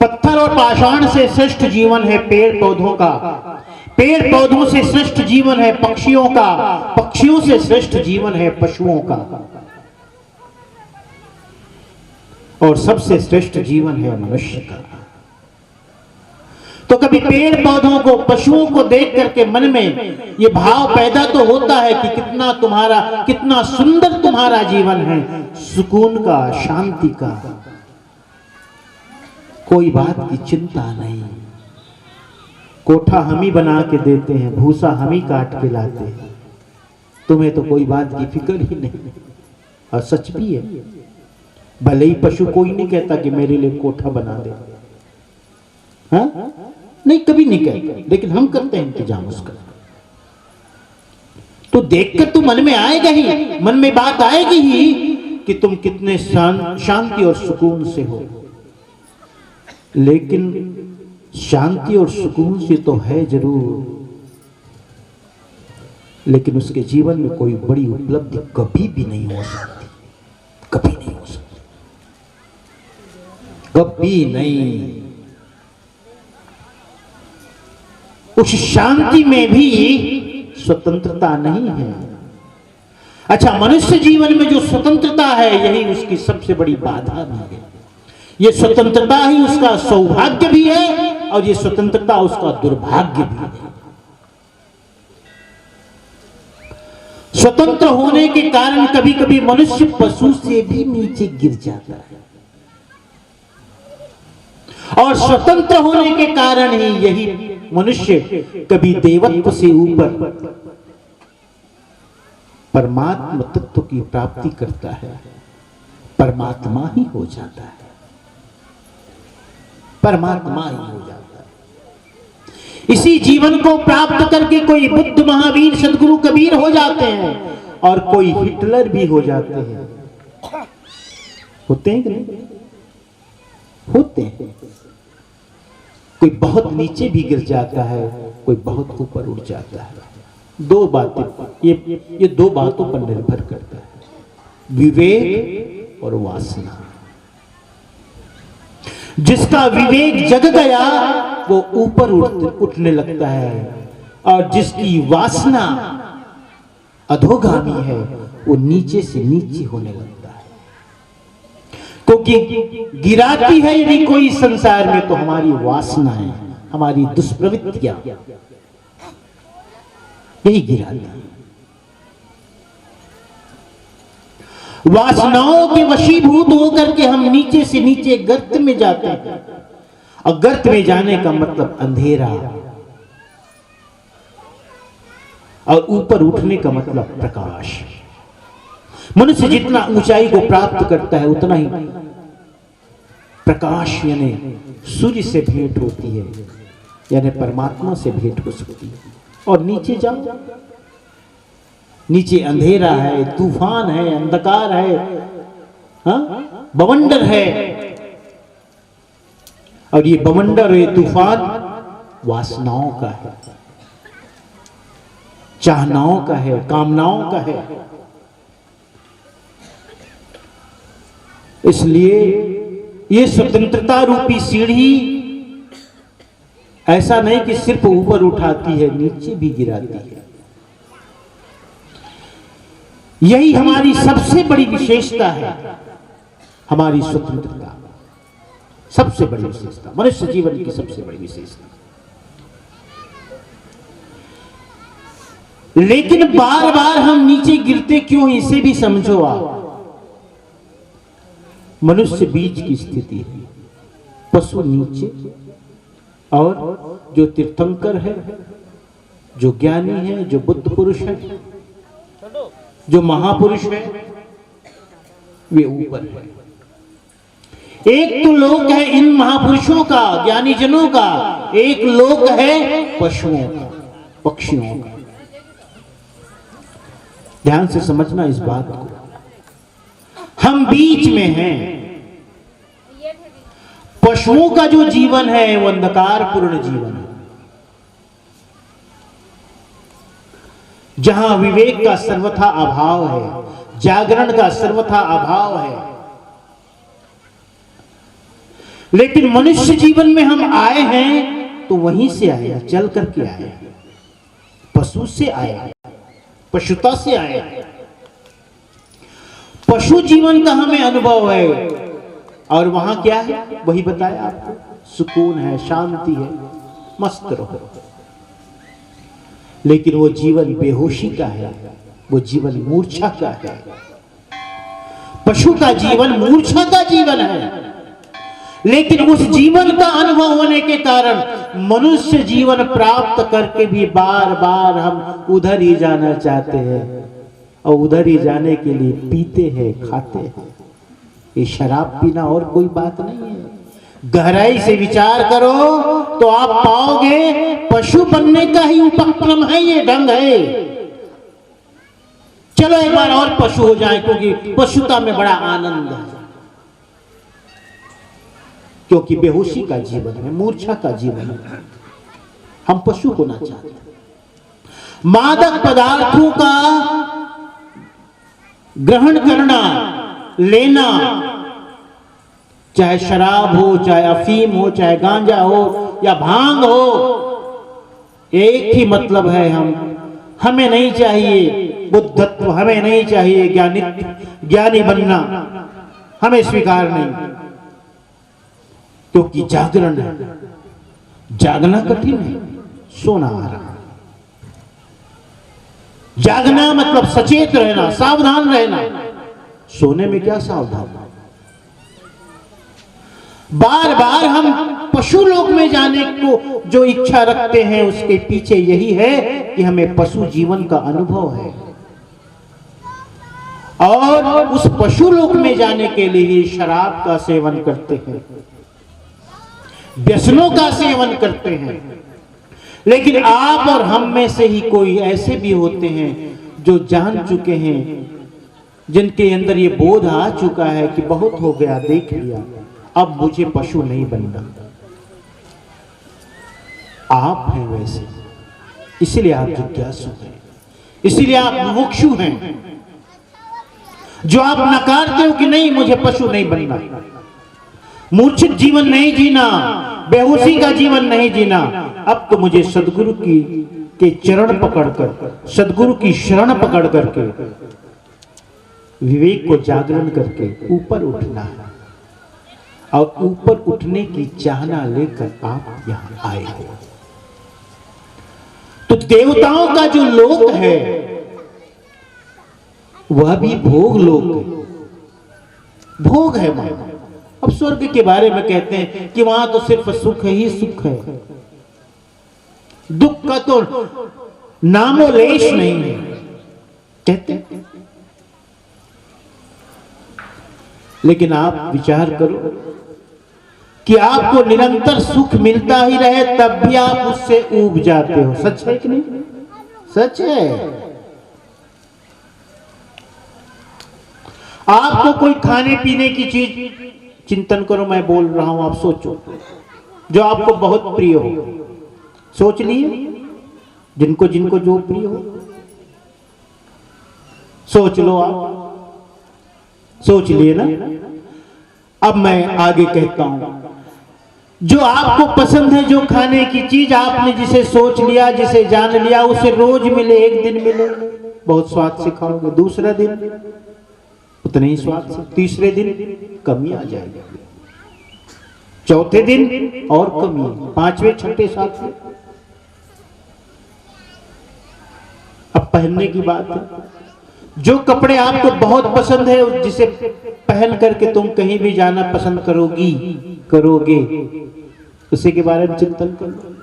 Speaker 2: पत्थर और पाषाण से श्रेष्ठ जीवन है पेड़ पौधों का, पेड़ पौधों से श्रेष्ठ जीवन है पक्षियों का, पक्षियों से श्रेष्ठ जीवन है पशुओं का, और सबसे श्रेष्ठ जीवन है मनुष्य का। तो कभी पेड़ पौधों को, पशुओं को देख करके मन में ये भाव पैदा तो होता है कि कितना सुंदर तुम्हारा जीवन है, सुकून का, शांति का, कोई बात की चिंता नहीं। कोठा हम ही बना के देते हैं, भूसा हम ही काट के लाते हैं, तुम्हें तो कोई बात की फिक्र ही नहीं। और सच भी है, भले ही पशु कोई नहीं कहता कि मेरे लिए कोठा बना दे, हाँ नहीं, कभी नहीं कहते, लेकिन हम करते हैं इंतजाम उसका। तो देखकर तो मन में आएगा ही, मन में बात आएगी ही कि तुम कितने शांति और सुकून से हो। लेकिन शांति और सुकून से तो है जरूर, लेकिन उसके जीवन में कोई बड़ी उपलब्धि कभी भी नहीं हो सकती, कभी नहीं हो सकती, कभी नहीं। उस शांति में भी स्वतंत्रता नहीं है। अच्छा, मनुष्य जीवन में जो स्वतंत्रता है यही उसकी सबसे बड़ी बाधा भी है। ये स्वतंत्रता ही उसका सौभाग्य भी है और ये स्वतंत्रता उसका दुर्भाग्य भी है। स्वतंत्र होने के कारण कभी कभी मनुष्य पशु से भी नीचे गिर जाता है, और स्वतंत्र होने के कारण ही यही मनुष्य कभी देवत्व से ऊपर परमात्मा तत्व की प्राप्ति करता है, परमात्मा ही हो जाता है, परमात्मा ही हो जाता है। इसी जीवन को प्राप्त करके कोई बुद्ध, महावीर, सदगुरु, कबीर हो जाते हैं, और कोई हिटलर भी हो जाते हैं। होते हैं कि नहीं? होते हैं। कोई बहुत नीचे भी गिर जाता है, कोई बहुत ऊपर उठ जाता है। दो बातें, ये दो बातों पर निर्भर करता है, विवेक और वासना। जिसका विवेक जग गया वो ऊपर उठने लगता है, और जिसकी वासना अधोगामी है वो नीचे से नीचे होने लगता है। क्योंकि गिराती है यदि कोई संसार में तो हमारी वासनाएं, हमारी दुष्प्रवृत्तियां यही गिराती है। वासनाओं के वशीभूत होकर के हम नीचे से नीचे गर्त में जाते हैं, और गर्त में जाने का मतलब अंधेरा, और ऊपर उठने का मतलब प्रकाश। मनुष्य जितना ऊंचाई को प्राप्त करता है उतना ही प्रकाश यानी सूर्य से भेंट होती है, यानी परमात्मा से भेंट हो सकती है। और नीचे जाओ, नीचे अंधेरा है, तूफान है, अंधकार है, हाँ? बवंडर है, और ये बवंडर, ये तूफान वासनाओं का है, चाहनाओं का है, कामनाओं का है। इसलिए ये स्वतंत्रता रूपी सीढ़ी ऐसा नहीं कि सिर्फ ऊपर उठाती है, नीचे भी गिराती है। यही हमारी सबसे बड़ी विशेषता है, हमारी स्वतंत्रता सबसे बड़ी विशेषता, मनुष्य जीवन की सबसे बड़ी विशेषता। लेकिन बार बार हम नीचे गिरते क्यों, इसे भी समझो आप। मनुष्य बीच की स्थिति है, पशु नीचे, और जो तीर्थंकर है, जो ज्ञानी है, जो बुद्ध पुरुष है, जो महापुरुष है, वे ऊपर है। एक तो लोक है इन महापुरुषों का, ज्ञानी जनों का, एक लोक है पशुओं का, पक्षियों का। ध्यान से समझना इस बात को। हम बीच में हैं। पशुओं का जो जीवन है वो अंधकार पूर्ण जीवन है, जहां विवेक का सर्वथा अभाव है, जागरण का सर्वथा अभाव है। लेकिन मनुष्य जीवन में हम आए हैं तो वहीं से आए हैं, चल करके आए हैं, पशु से आए हैं, पशुता से आए हैं। पशु जीवन का हमें अनुभव है और वहां क्या है वही बताया आपको, सुकून है, शांति है, मस्त रहो। लेकिन वो जीवन बेहोशी का है, वो जीवन मूर्छा का है। पशु का जीवन मूर्छा का जीवन है, लेकिन उस जीवन का अनुभव होने के कारण मनुष्य जीवन प्राप्त करके भी बार बार हम उधर ही जाना चाहते हैं और उधर ही जाने के लिए पीते हैं, खाते हैं। ये शराब पीना और कोई बात नहीं है। गहराई से विचार करो तो आप पाओगे पशु बनने का ही उपक्रम है, ये ढंग है। चलो एक बार और पशु हो जाए, क्योंकि पशुता में बड़ा आनंद है, क्योंकि बेहोशी का जीवन है, मूर्छा का जीवन है। हम पशु होना चाहते हैं। मादक पदार्थों का ग्रहण करना, लेना, चाहे शराब हो, चाहे अफीम हो, चाहे गांजा हो या भांग हो, एक ही मतलब है, हमें नहीं चाहिए बुद्धत्व, हमें नहीं चाहिए ज्ञानी बनना, हमें स्वीकार नहीं। क्योंकि जागरण है, जागना कठिन है, सोना आराम। जागना मतलब सचेत रहना, सावधान रहना। सोने में क्या सावधान? बार बार हम पशु लोक में जाने को जो इच्छा रखते हैं, उसके पीछे यही है कि हमें पशु जीवन का अनुभव है, और उस पशु लोक में जाने के लिए शराब का सेवन करते हैं, व्यसनों का सेवन करते हैं। लेकिन आप और हम में से ही कोई ऐसे भी होते हैं जो जान चुके हैं, जिनके अंदर ये बोध आ चुका है कि बहुत हो गया, देख लिया, अब मुझे पशु नहीं बनना। आप हैं वैसे, इसलिए आप जिज्ञासु हैं, इसलिए आप मुमुक्षु हैं, जो आप नकारते हो कि नहीं मुझे पशु नहीं बनना, मूर्छित जीवन नहीं जीना, बेहोशी का जीवन नहीं जीना। अब तो मुझे सदगुरु के चरण पकड़कर, सदगुरु की शरण पकड़ करके, विवेक को जागरण करके ऊपर उठना है। और ऊपर उठने की चाहना लेकर आप यहां आए हो। तो देवताओं का जो लोक है वह भी भोग लोक है, भोग है वहां। अब स्वर्ग के बारे में कहते हैं कि वहां तो सिर्फ सुख ही सुख है, दुख का तो नामो लेश नहीं है कहते हैं। लेकिन आप विचार करो कि आपको निरंतर सुख मिलता ही रहे, तब भी आप उससे ऊब जाते हो। सच है कि नहीं? सच है। आपको कोई खाने पीने की चीज, चिंतन करो, मैं बोल रहा हूं, आप सोचो, जो आपको बहुत प्रिय हो, सोच लिए, जिनको जिनको जो प्रिय हो सोच लो, आप सोच लिए ना। अब मैं आगे कहता हूं, जो आपको पसंद है, जो खाने की चीज आपने जिसे सोच लिया, जिसे जान लिया, उसे रोज मिले, एक दिन मिले, बहुत स्वाद से खाओगे, दूसरा दिन उतने ही स्वाद से, तीसरे दिन कमी आ जाएगी, चौथे दिन और कमी, पांचवें, छठे, सातवें। अब पहनने की बात है, जो कपड़े आपको बहुत पसंद है, जिसे पहन करके तुम कहीं भी जाना पसंद करोगे, उसी के बारे में चिंतन करो।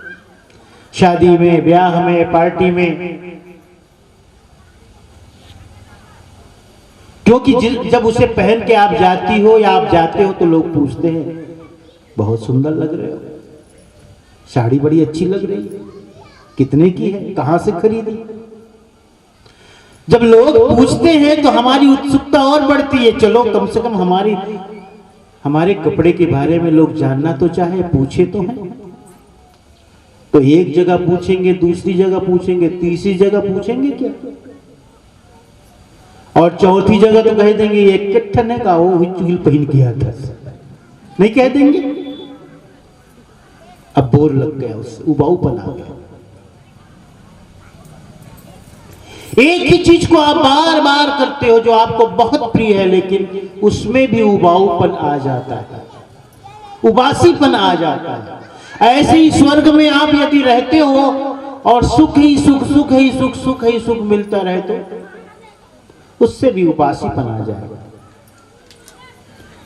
Speaker 2: शादी में, ब्याह में, पार्टी में क्योंकि जब उसे पहन के आप जाती हो या आप जाते हो तो लोग पूछते हैं बहुत सुंदर लग रहे हो, साड़ी बड़ी अच्छी लग रही है, कितने की है, कहां से खरीदी। जब लोग पूछते हैं तो हमारी उत्सुकता और बढ़ती है, चलो कम से कम हमारे कपड़े के बारे में लोग जानना तो चाहे, पूछे तो हैं। तो एक जगह पूछेंगे, दूसरी जगह पूछेंगे, तीसरी जगह पूछेंगे क्या, और चौथी जगह तो कह देंगे ये किट्ठने का वो चूल पहन किया था, नहीं कह देंगे। अब बोर लग गया, उससे उबाऊपन आ गया। एक ही चीज को आप बार बार करते हो जो आपको बहुत प्रिय है, लेकिन उसमें भी उबाऊपन आ जाता है, उबासीपन आ जाता है। ऐसे ही स्वर्ग में आप यदि रहते हो और सुख ही सुख, सुख ही सुख, सुख ही सुख मिलता रहे तो उससे भी उबासीपन आ जाएगा।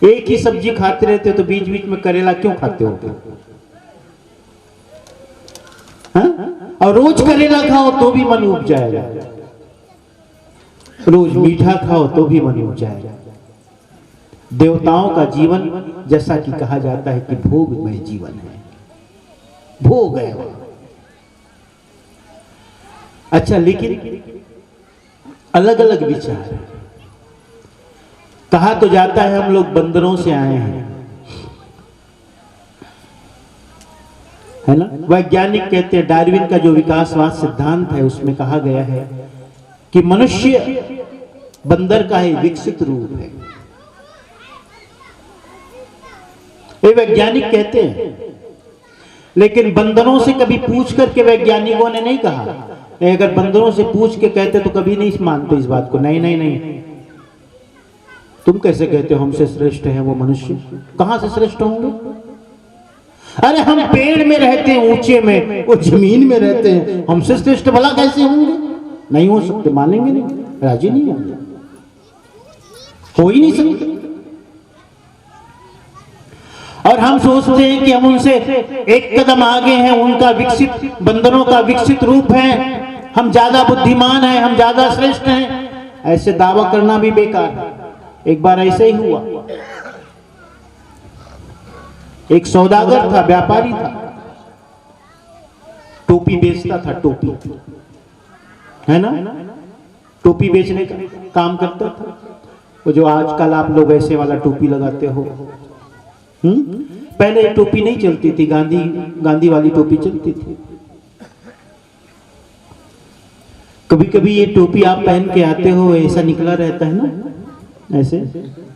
Speaker 2: एक ही सब्जी खाते रहते हो तो बीच बीच में करेला क्यों खाते हो? हाँ? और रोज करेला खाओ तो भी मन उब जाएगा, रोज मीठा खाओ तो भी मन उब जाएगा। देवताओं का जीवन जैसा कि कहा जाता है कि भोगमय जीवन है, भोग है। अच्छा, लेकिन अलग अलग विचार है। कहा तो जाता है हम लोग बंदरों से आए हैं, है ना। वैज्ञानिक कहते हैं, डार्विन का जो विकासवाद सिद्धांत है उसमें कहा गया है कि मनुष्य बंदर का ही विकसित रूप है। ये वैज्ञानिक कहते हैं, लेकिन बंदरों से कभी पूछ करके वैज्ञानिकों ने नहीं कहा। अगर बंदरों से पूछ के कहते तो कभी नहीं मानते इस बात को। नहीं नहीं नहीं, तुम कैसे कहते हो हमसे श्रेष्ठ है वो मनुष्य? कहां से श्रेष्ठ होंगे? अरे हम पेड़ में रहते हैं ऊंचे में, वो जमीन में रहते हैं, हमसे श्रेष्ठ भला कैसे होंगे? नहीं हो सकते, मानेंगे नहीं, राजी नहीं होंगे, हो ही नहीं सकते। और हम सोचते हैं कि हम उनसे एक कदम आगे हैं, उनका विकसित, बंदरों का विकसित रूप है, हम ज्यादा बुद्धिमान हैं, हम ज्यादा श्रेष्ठ हैं। ऐसे दावा करना भी बेकार है। एक बार ऐसे ही हुआ, एक सौदागर था, व्यापारी था, टोपी बेचता था, टोपी, है ना, टोपी बेचने का काम करता था। वो जो आजकल आप लोग ऐसे वाला टोपी लगाते हो, पहले टोपी नहीं चलती थी, गांधी वाली टोपी चलती थी। कभी कभी ये टोपी आप पहन के आते हो, ऐसा निकला रहता है ना, ऐसे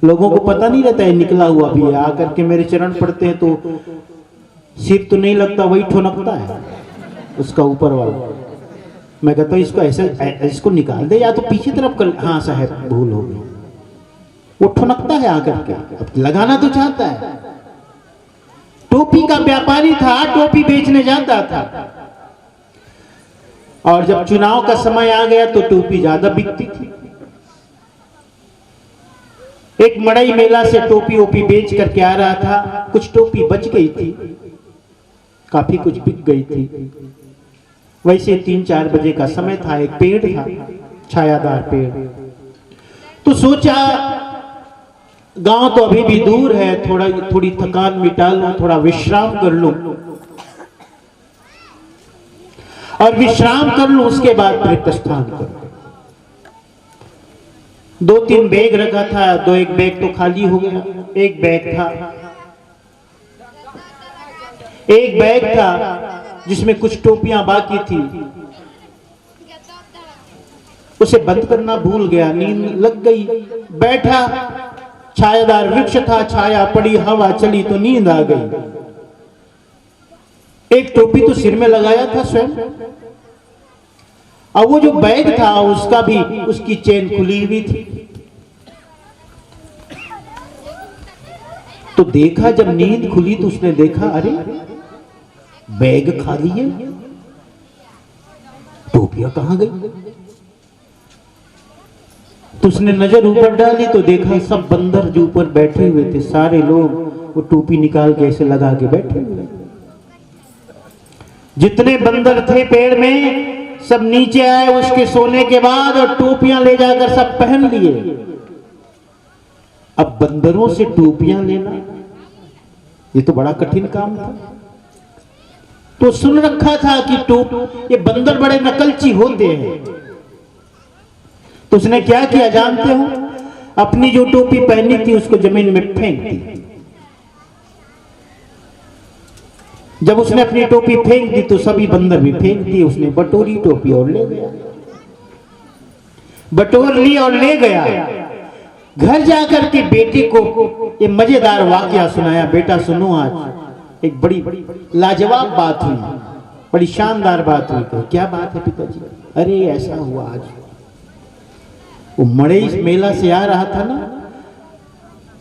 Speaker 2: लोगों को पता नहीं रहता है निकला हुआ भी है। आकर के मेरे चरण पड़ते हैं तो सिर तो नहीं लगता, वही ठुनकता है उसका ऊपर वाला। मैं कहता हूँ इसको ऐसे, इसको निकाल दे या तो पीछे तरफ कर। हाँ साहब, भूल हो गई। वो ठुनकता है आकर के, अब लगाना तो चाहता है। टोपी का व्यापारी था, टोपी बेचने जाता था, और जब चुनाव का समय आ गया तो टोपी ज्यादा बिकती थी। एक मड़ई मेला से टोपी ओपी बेच करके आ रहा था, कुछ टोपी बच गई थी, काफी कुछ बिक गई थी। वैसे 3-4 बजे का समय था, एक पेड़ था, छायादार पेड़, तो सोचा गांव तो अभी भी दूर है, थोड़ी थकान मिटा लूं, थोड़ा विश्राम कर लूं, और विश्राम कर लूं, उसके बाद फिर प्रस्थान करूं। 2-3 बैग रखा था, एक बैग तो खाली हो गया, एक बैग था जिसमें कुछ टोपियां बाकी थी, उसे बंद करना भूल गया, नींद लग गई, बैठा, छायादार वृक्ष था, छाया पड़ी, हवा चली तो नींद आ गई। एक टोपी तो सिर में लगाया था स्वयं, और वो जो बैग था उसका भी, उसकी चेन खुली हुई थी। तो देखा, जब नींद खुली तो उसने देखा, अरे बैग खाली है, टोपियां कहां गई? तो उसने नजर ऊपर डाली तो देखा सब बंदर जो ऊपर बैठे हुए थे, सारे लोग वो टोपी निकाल के ऐसे लगा के बैठे हुए। जितने बंदर थे पेड़ में सब नीचे आए उसके सोने के बाद, और टोपियां ले जाकर सब पहन लिए। अब बंदरों से टोपियां लेना ये तो बड़ा कठिन काम था। तो सुन रखा था कि ये बंदर बड़े नकलची होते हैं। तो उसने क्या किया जानते हो? अपनी जो टोपी पहनी थी उसको जमीन में फेंक दी। जब उसने अपनी टोपी फेंक दी तो सभी बंदर भी फेंक दिए। उसने बटोरी टोपी और ले गया, बटोर ली और ले गया। घर जाकर के बेटे को ये मजेदार वाकया सुनाया। बेटा सुनो, आज एक बड़ी लाजवाब बात हुई, बड़ी शानदार बात हुई। तो क्या बात है पिताजी? अरे ऐसा हुआ, आज वो मड़ई मेला से आ रहा था ना,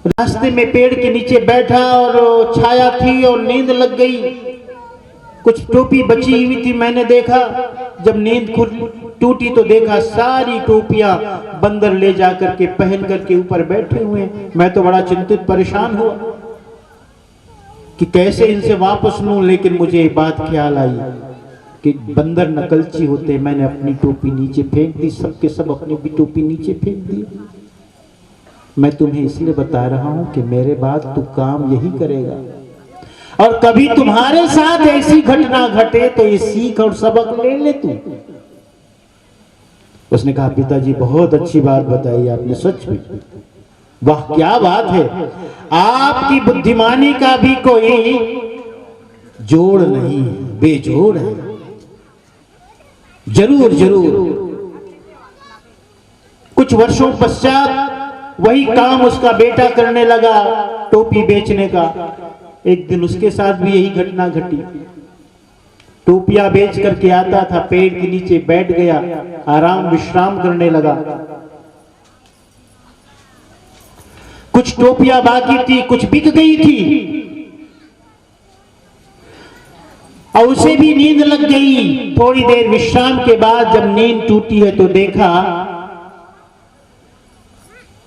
Speaker 2: रास्ते में पेड़ के नीचे बैठा और छाया थी और नींद लग गई। कुछ टोपी बची हुई थी, मैंने देखा। जब नींद टूटी तो देखा सारी टोपियां बंदर ले जाकर के पहन करके ऊपर बैठे हुए। मैं तो बड़ा चिंतित परेशान हुआ कि कैसे इनसे वापस लूं। लेकिन मुझे एक बात ख्याल आई कि बंदर नकलची होते। मैंने अपनी टोपी नीचे फेंक दी, सबके सब अपनी भी टोपी नीचे फेंक दी। मैं तुम्हें इसलिए बता रहा हूं कि मेरे बाद तू काम यही करेगा, और कभी तुम्हारे साथ ऐसी घटना घटे तो ये सीख और सबक ले ले तू। उसने कहा पिताजी बहुत अच्छी बात बताई आपने, सच में वाह क्या बात है। आपकी बुद्धिमानी का भी कोई जोड़ नहीं, बेजोड़ है। जरूर जरूर। कुछ वर्षों पश्चात वही काम उसका बेटा करने लगा, टोपी बेचने का। एक दिन उसके साथ भी यही घटना घटी। टोपियां बेच करके आता था, पेड़ के नीचे बैठ गया, आराम विश्राम करने लगा। कुछ टोपियां बाकी थी, कुछ बिक गई थी, और उसे भी नींद लग गई। थोड़ी देर विश्राम के बाद जब नींद टूटी है तो देखा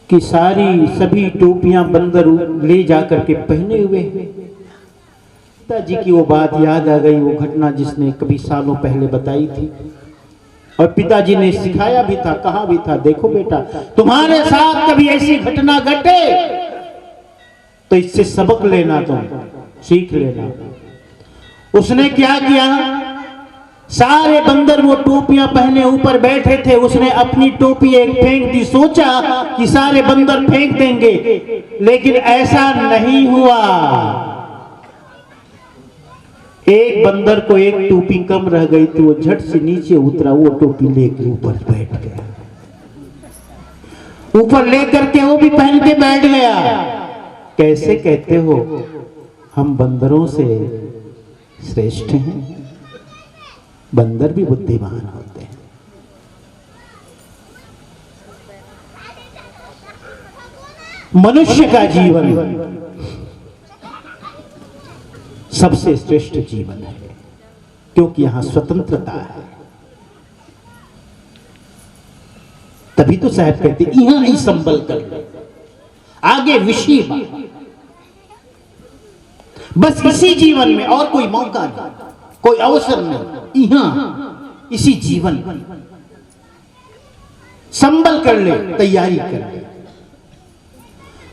Speaker 2: कि सभी टोपियां बंदर ले जाकर के पहने हुए हैं। पिताजी की वो बात याद आ गई, वो घटना जिसने कभी सालों पहले बताई थी, और पिताजी ने सिखाया भी था, कहा भी था, देखो बेटा तुम्हारे साथ कभी ऐसी घटना घटे तो इससे सबक लेना, तुम सीख लेना। उसने क्या किया? सारे बंदर वो टोपियां पहने ऊपर बैठे थे, उसने अपनी टोपी एक फेंक दी। सोचा कि सारे बंदर फेंक देंगे, लेकिन ऐसा नहीं हुआ। एक बंदर को एक टोपी कम रह गई थी, वो झट से नीचे उतरा, वो टोपी लेकर ऊपर बैठ गया। ऊपर लेकर के वो भी पहन के बैठ गया। कैसे कहते हो हम बंदरों से श्रेष्ठ हैं? बंदर भी बुद्धिमान होते हैं। मनुष्य का जीवन सबसे श्रेष्ठ जीवन है, क्योंकि यहां स्वतंत्रता है। तभी तो साहब कहते यहां ही संभल कर ले, आगे विषय बस इसी जीवन में, और कोई मौका नहीं, कोई अवसर नहीं। यहां इसी जीवन संभल कर ले, तैयारी कर ले।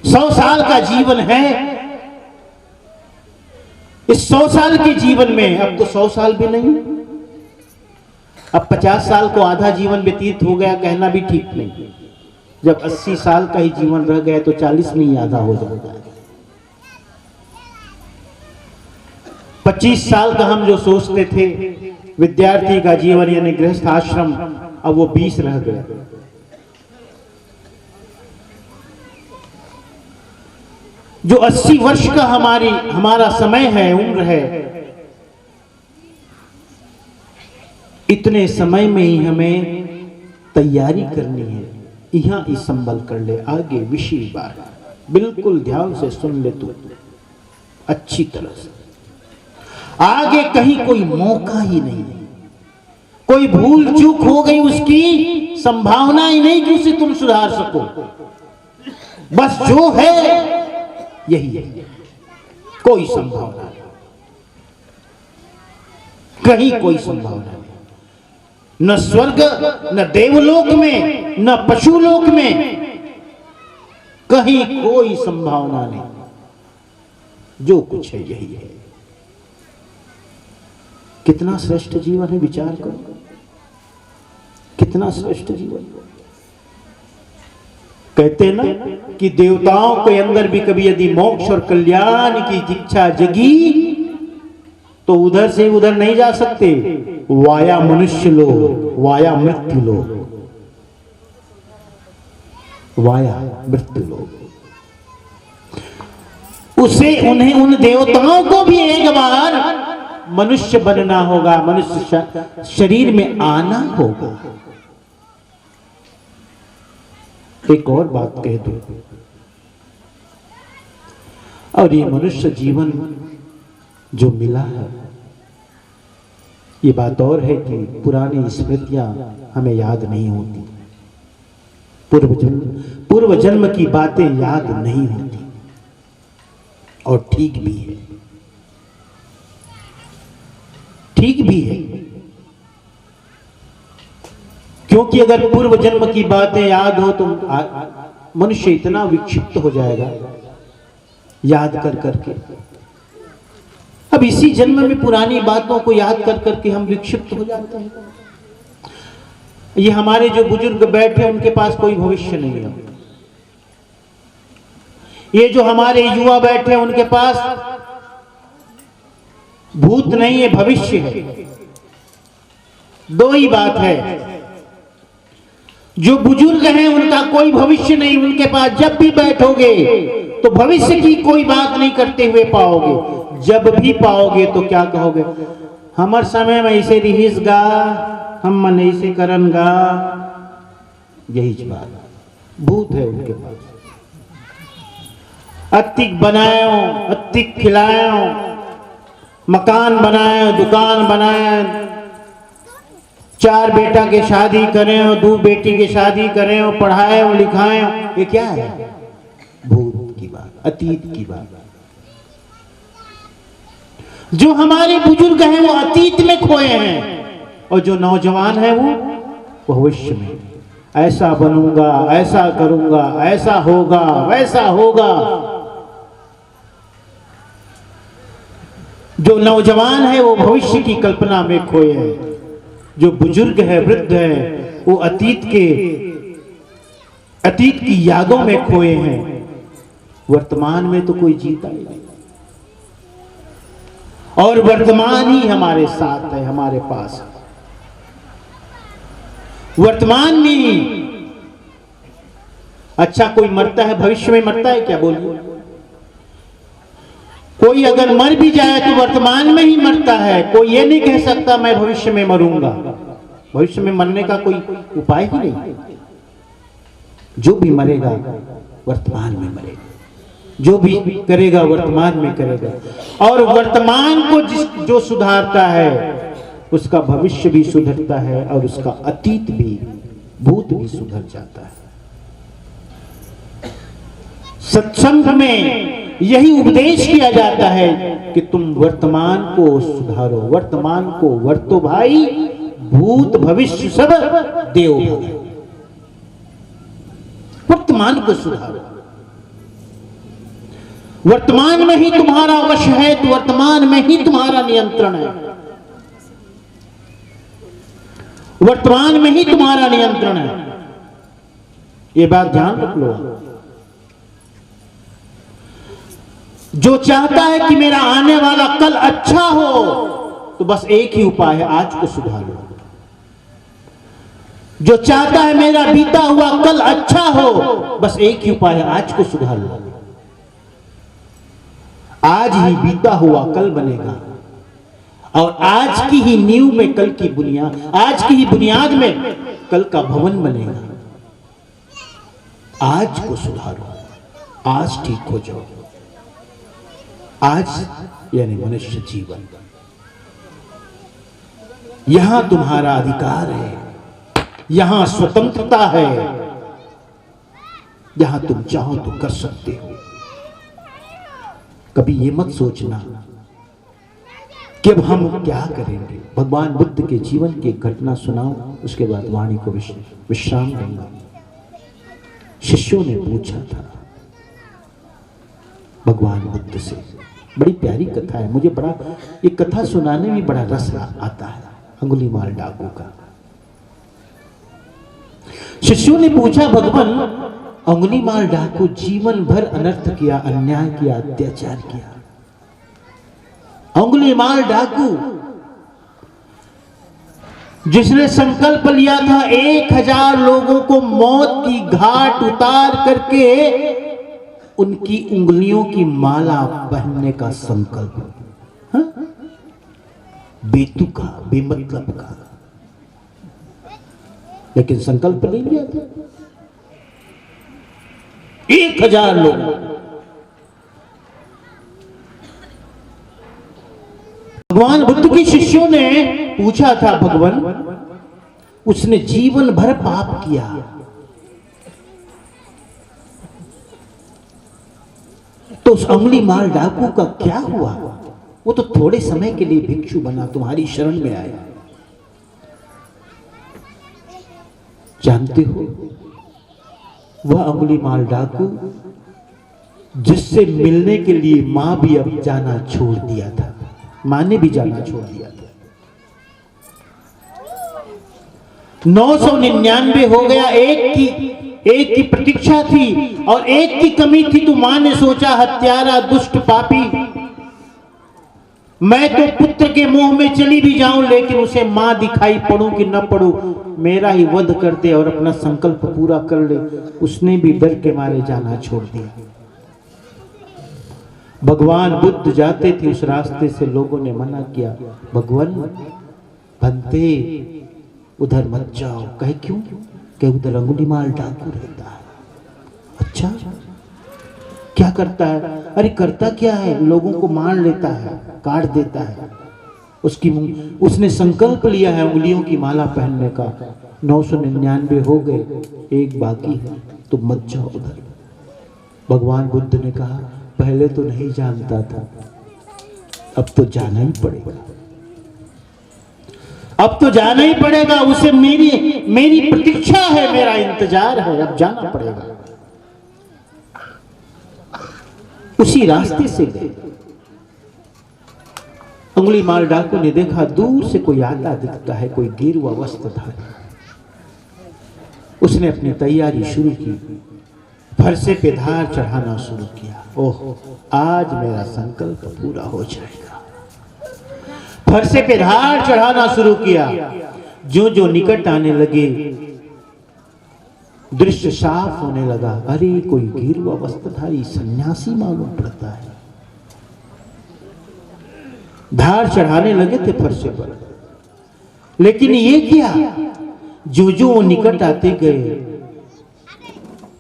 Speaker 2: 100 साल का जीवन है। इस 100 साल के जीवन में अब तो 100 साल भी नहीं, अब 50 साल को आधा जीवन व्यतीत हो गया कहना भी ठीक नहीं। जब 80 साल का ही जीवन रह गया तो 40 में ही आधा हो जाएगा। 25 साल का हम जो सोचते थे विद्यार्थी का जीवन यानी गृहस्थ आश्रम, अब वो 20 रह गया। जो 80 वर्ष का हमारा समय है, उम्र है, इतने समय में ही हमें तैयारी करनी है। यहां ही संभल कर ले, आगे विषय बात बिल्कुल ध्यान से सुन ले तू अच्छी तरह से। आगे कहीं कोई मौका ही नहीं, कोई भूल चूक हो गई उसकी संभावना ही नहीं कि उसे तुम सुधार सको। बस जो है यही है, कोई संभावना नहीं, कहीं कोई संभावना नहीं। न स्वर्ग, न देवलोक में, न पशुलोक में कहीं कोई संभावना नहीं, जो कुछ है यही है। कितना श्रेष्ठ जीवन है, विचार करो, कितना श्रेष्ठ जीवन। कहते हैं ना कि देवताओं के अंदर भी कभी यदि मोक्ष और कल्याण की इच्छा जगी तो उधर से उधर नहीं जा सकते, वाया मनुष्य लोग, वाया मृत्यु लोग, वाया मृत्यु लोग। उसे उन्हें उन देवताओं को भी एक बार मनुष्य बनना होगा, मनुष्य शरीर में आना होगा। एक और बात कह दूं, और ये मनुष्य जीवन जो मिला है, ये बात और है कि पुरानी स्मृतियां हमें याद नहीं होती, पूर्व जन्म की बातें याद नहीं होती, और ठीक भी है, ठीक भी है। क्योंकि अगर पूर्व जन्म की बातें याद हो तो मनुष्य इतना विक्षिप्त हो जाएगा याद कर करके। अब इसी जन्म में पुरानी बातों को याद कर करके हम विक्षिप्त हो जाते हैं। ये हमारे जो बुजुर्ग बैठे उनके पास कोई भविष्य नहीं है, ये जो हमारे युवा बैठे उनके पास भूत नहीं है, भविष्य है। दो ही बात है, जो बुजुर्ग हैं उनका कोई भविष्य नहीं, उनके पास जब भी बैठोगे तो भविष्य की कोई बात नहीं करते हुए पाओगे। जब भी पाओगे तो क्या कहोगे, हमार समय में ऐसे रिहिस गा, हम मन ऐसे करन गा, यही बात। भूत है उनके पास, अत्तिक बनायो, अत्तिक खिलायो, मकान बनाए, दुकान बनाए, 4 बेटा के शादी करें और 2 बेटी के शादी करें और पढ़ाए और लिखाएं, ये क्या है? भूत की बात, अतीत की बात। जो हमारे बुजुर्ग हैं वो अतीत में खोए हैं, और जो नौजवान है वो भविष्य में, ऐसा बनूंगा, ऐसा करूंगा, ऐसा होगा, वैसा होगा। जो नौजवान है वो भविष्य की कल्पना में खोए हैं, जो बुजुर्ग है, वृद्ध है, वो अतीत की यादों में खोए हैं। वर्तमान में तो कोई जीता ही नहीं, और वर्तमान ही हमारे साथ है, हमारे पास वर्तमान में ही। अच्छा, कोई मरता है, भविष्य में मरता है क्या? बोलिए। कोई अगर मर भी जाए तो वर्तमान में ही मरता है। कोई ये नहीं कह सकता मैं भविष्य में मरूंगा। भविष्य में मरने का कोई उपाय ही नहीं। जो भी मरेगा वर्तमान में मरेगा, जो भी करेगा वर्तमान में करेगा। और वर्तमान को जो सुधारता है उसका भविष्य भी सुधरता है, और उसका अतीत भी, भूत भी सुधर जाता है। सत्संग में यही उपदेश किया जाता है कि तुम वर्तमान को सुधारो, वर्तमान को वर्तो भाई, भूत भविष्य सब देव भगत। वर्तमान को सुधारो, वर्तमान में ही तुम्हारा वश है, तो वर्तमान में ही तुम्हारा नियंत्रण है, वर्तमान में ही तुम्हारा नियंत्रण है। ये बात ध्यान रख लो। जो चाहता है कि मेरा आने वाला कल अच्छा हो, तो बस एक ही उपाय है, आज को सुधारो। जो चाहता है मेरा बीता हुआ कल अच्छा हो, बस एक ही उपाय है, आज को सुधार लो। आज ही बीता हुआ कल बनेगा, और आज की ही नींव में कल की बुनियाद, आज की ही बुनियाद में कल का भवन बनेगा। आज को सुधारो, आज ठीक हो जाओ। आज यानी मनुष्य जीवन, यहां तुम्हारा अधिकार है, यहां स्वतंत्रता है, यहां तुम चाहो तो कर सकते हो। कभी ये मत सोचना कि अब हम क्या करेंगे। भगवान बुद्ध के जीवन की घटना सुनाओ, उसके बाद वाणी को विश्राम दूंगा। शिष्यों ने पूछा था, भगवान बुद्ध से। बड़ी प्यारी कथा है, मुझे बड़ा ये कथा सुनाने में बड़ा रस आता है। अंगुलीमाल डाकू का शिष्यों ने पूछा, भगवान अंगुलीमाल डाकू जीवन भर अनर्थ किया, अन्याय किया, अत्याचार किया। अंगुलीमाल डाकू जिसने संकल्प लिया था 1000 लोगों को मौत की घाट उतार करके उनकी उंगलियों की माला पहनने का संकल्प, हाँ? बेतुका, बेमतलब का, लेकिन संकल्प ले लिया था। 1000 लोग। भगवान बुद्ध के शिष्यों ने पूछा था, भगवान उसने जीवन भर पाप किया, तो उस अंगुलीमाल डाकू का क्या हुआ? वो तो थोड़े समय के लिए भिक्षु बना, तुम्हारी शरण में आया। जानते हो वह अंगुलीमाल डाकू जिससे मिलने के लिए मां भी अब जाना छोड़ दिया था, मां ने भी जाना छोड़ दिया था। 999 हो गया, एक की प्रतीक्षा थी और एक की कमी थी। तो मां ने सोचा, हत्यारा, दुष्ट, पापी, मैं तो पुत्र के मुंह में चली भी जाऊं, लेकिन उसे मां दिखाई पड़ूं कि न पड़ूं, मेरा ही वध कर दे और अपना संकल्प पूरा कर ले। उसने भी डर के मारे जाना छोड़ दिया। भगवान बुद्ध जाते थे उस रास्ते से, लोगों ने मना किया, भगवान भंते उधर मत जाओ। कहे क्यों? कि उधर अंगुलीमाल डाकू रहता है। अच्छा, क्या करता है? अरे करता क्या है, लोगों को मार लेता है, काट देता है। उसने संकल्प लिया है उंगलियों की माला पहनने का। 999 हो गए, एक बाकी है, तो मत जाओ उधर। भगवान बुद्ध ने कहा, पहले तो नहीं जानता था, अब तो जाना ही पड़ेगा, अब तो जाना ही पड़ेगा। उसे मेरी प्रतीक्षा है, मेरा इंतजार है, अब जाना पड़ेगा। उसी रास्ते से गए। अंगुलीमाल डाकू ने देखा दूर से कोई आता दिखता है, कोई गेरुआ वस्त्रधारी। उसने अपनी तैयारी शुरू की, फरसे पे धार चढ़ाना शुरू किया। ओह, आज मेरा संकल्प पूरा हो जाएगा। फरसे पे धार चढ़ाना शुरू किया। जो जो निकट आने लगे, दृश्य साफ होने लगा। अरे कोई गेरुआ वस्त्रधारी सन्यासी मालूम पड़ता है। धार चढ़ाने लगे थे फरसे पर, लेकिन ये क्या, जो जो वो निकट आते गए,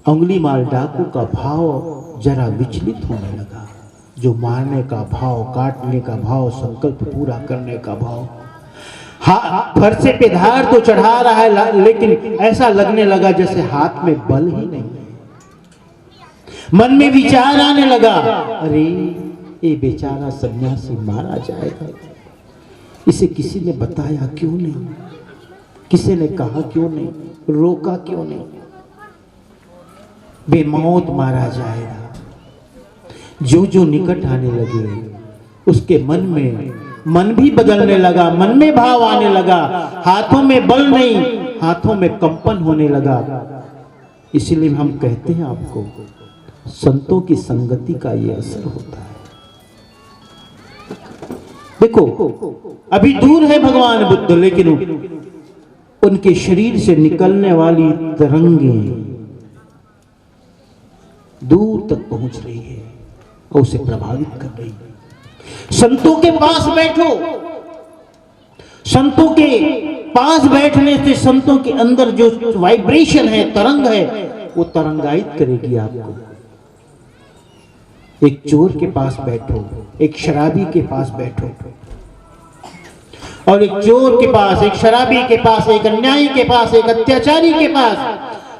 Speaker 2: अंगुलीमाल डाकू का भाव जरा विचलित होने लगा। जो मारने का भाव, काटने का भाव, संकल्प पूरा करने का भाव। फरसे पे धार तो चढ़ा रहा है, लेकिन ऐसा लगने लगा जैसे हाथ में बल ही नहीं है। मन में विचार आने लगा, अरे ये बेचारा सन्यासी मारा जाएगा, इसे किसी ने बताया क्यों नहीं, किसी ने कहा क्यों नहीं, रोका क्यों नहीं, बेमौत मारा जाएगा। जो जो निकट आने लगे, उसके मन भी बदलने लगा, मन में भाव आने लगा। हाथों में बल नहीं, हाथों में कंपन होने लगा। इसीलिए हम कहते हैं आपको, संतों की संगति का ये असर होता है। देखो, अभी दूर है भगवान बुद्ध, लेकिन उनके शरीर से निकलने वाली तरंगें दूर तक पहुंच रही है और उसे प्रभावित कर रही है। संतों के पास बैठो, संतों के पास बैठने से संतों के अंदर जो वाइब्रेशन है, तरंग है, वो तरंगायित करेगी आपको। एक चोर के पास बैठो, एक शराबी के पास बैठो, और एक चोर के पास, एक शराबी के पास, एक अन्यायी के पास, एक अत्याचारी के पास,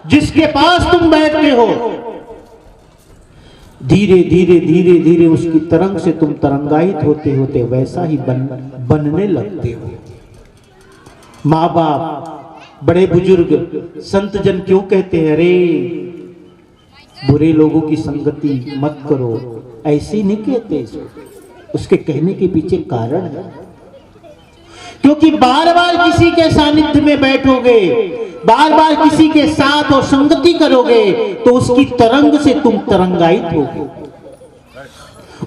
Speaker 2: जिसके पास तुम बैठते हो, धीरे धीरे धीरे धीरे उसकी तरंग से तुम तरंगायित होते होते वैसा ही बनने लगते हो। माँ बाप, बड़े बुजुर्ग, संत जन क्यों कहते हैं, अरे बुरे लोगों की संगति मत करो, ऐसे नहीं कहते इसको, उसके कहने के पीछे कारण है। क्योंकि बार बार किसी के सानिध्य में बैठोगे, बार बार किसी के साथ और संगति करोगे, तो उसकी तरंग से तुम तरंगायित होगे।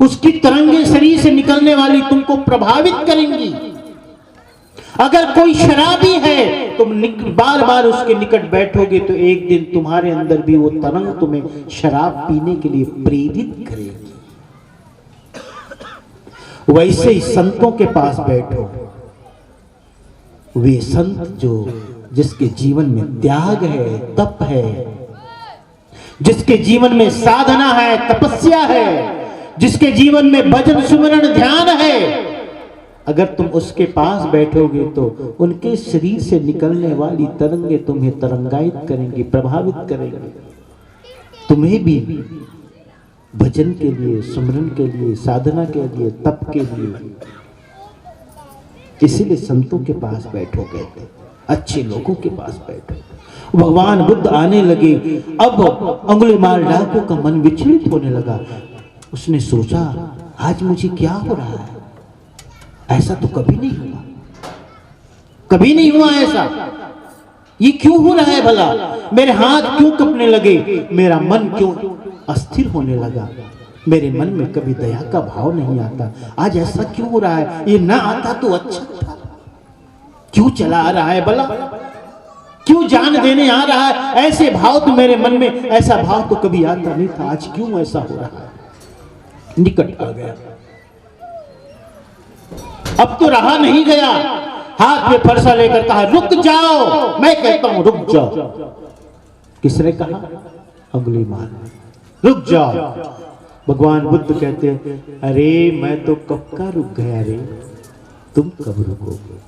Speaker 2: उसकी तरंगें शरीर से निकलने वाली तुमको प्रभावित करेंगी। अगर कोई शराबी है, तुम बार बार उसके निकट बैठोगे तो एक दिन तुम्हारे अंदर भी वो तरंग तुम्हें शराब पीने के लिए प्रेरित करेगी। वैसे ही संतों के पास बैठो, वे संत जिसके जीवन में त्याग है, तप है, जिसके जीवन में साधना है, तपस्या है, जिसके जीवन में भजन सुमरण ध्यान है, अगर तुम उसके पास बैठोगे तो उनके शरीर से निकलने वाली तरंगे तुम्हें तरंगायित करेंगी, प्रभावित करेंगी। तुम्हें भी भजन के लिए, सुमरन के लिए, साधना के लिए, तप के लिए, इसीलिए संतों के पास बैठो कहते, अच्छे लोगों के पास बैठो। भगवान बुद्ध आने लगे। अब अंगुलीमाल डाकू का मन विचलित होने लगा। उसने सोचा, आज मुझे क्या हो रहा है? ऐसा तो कभी नहीं हुआ, कभी नहीं हुआ ऐसा। ये क्यों हो रहा है भला? मेरे हाथ क्यों कंपने लगे? मेरा मन क्यों अस्थिर होने लगा? मेरे मन में कभी दया का भाव नहीं आता, आज ऐसा क्यों हो रहा है? ये ना आता तो अच्छा था। क्यों चला आ रहा है भला? क्यों जान देने आ रहा है? ऐसे भाव तो मेरे मन में, ऐसा भाव तो कभी आता नहीं था, आज क्यों ऐसा हो रहा है? निकट आ गया। अब तो रहा नहीं गया, हाथ में फरसा लेकर कहा, रुक जाओ। मैं कहता हूं रुक जाओ। किसने कहा? अंगुलीमाल। रुक जाओ। भगवान बुद्ध कहते हैं, अरे मैं तो कब का रुक गया रे, तुम कब रुकोगे?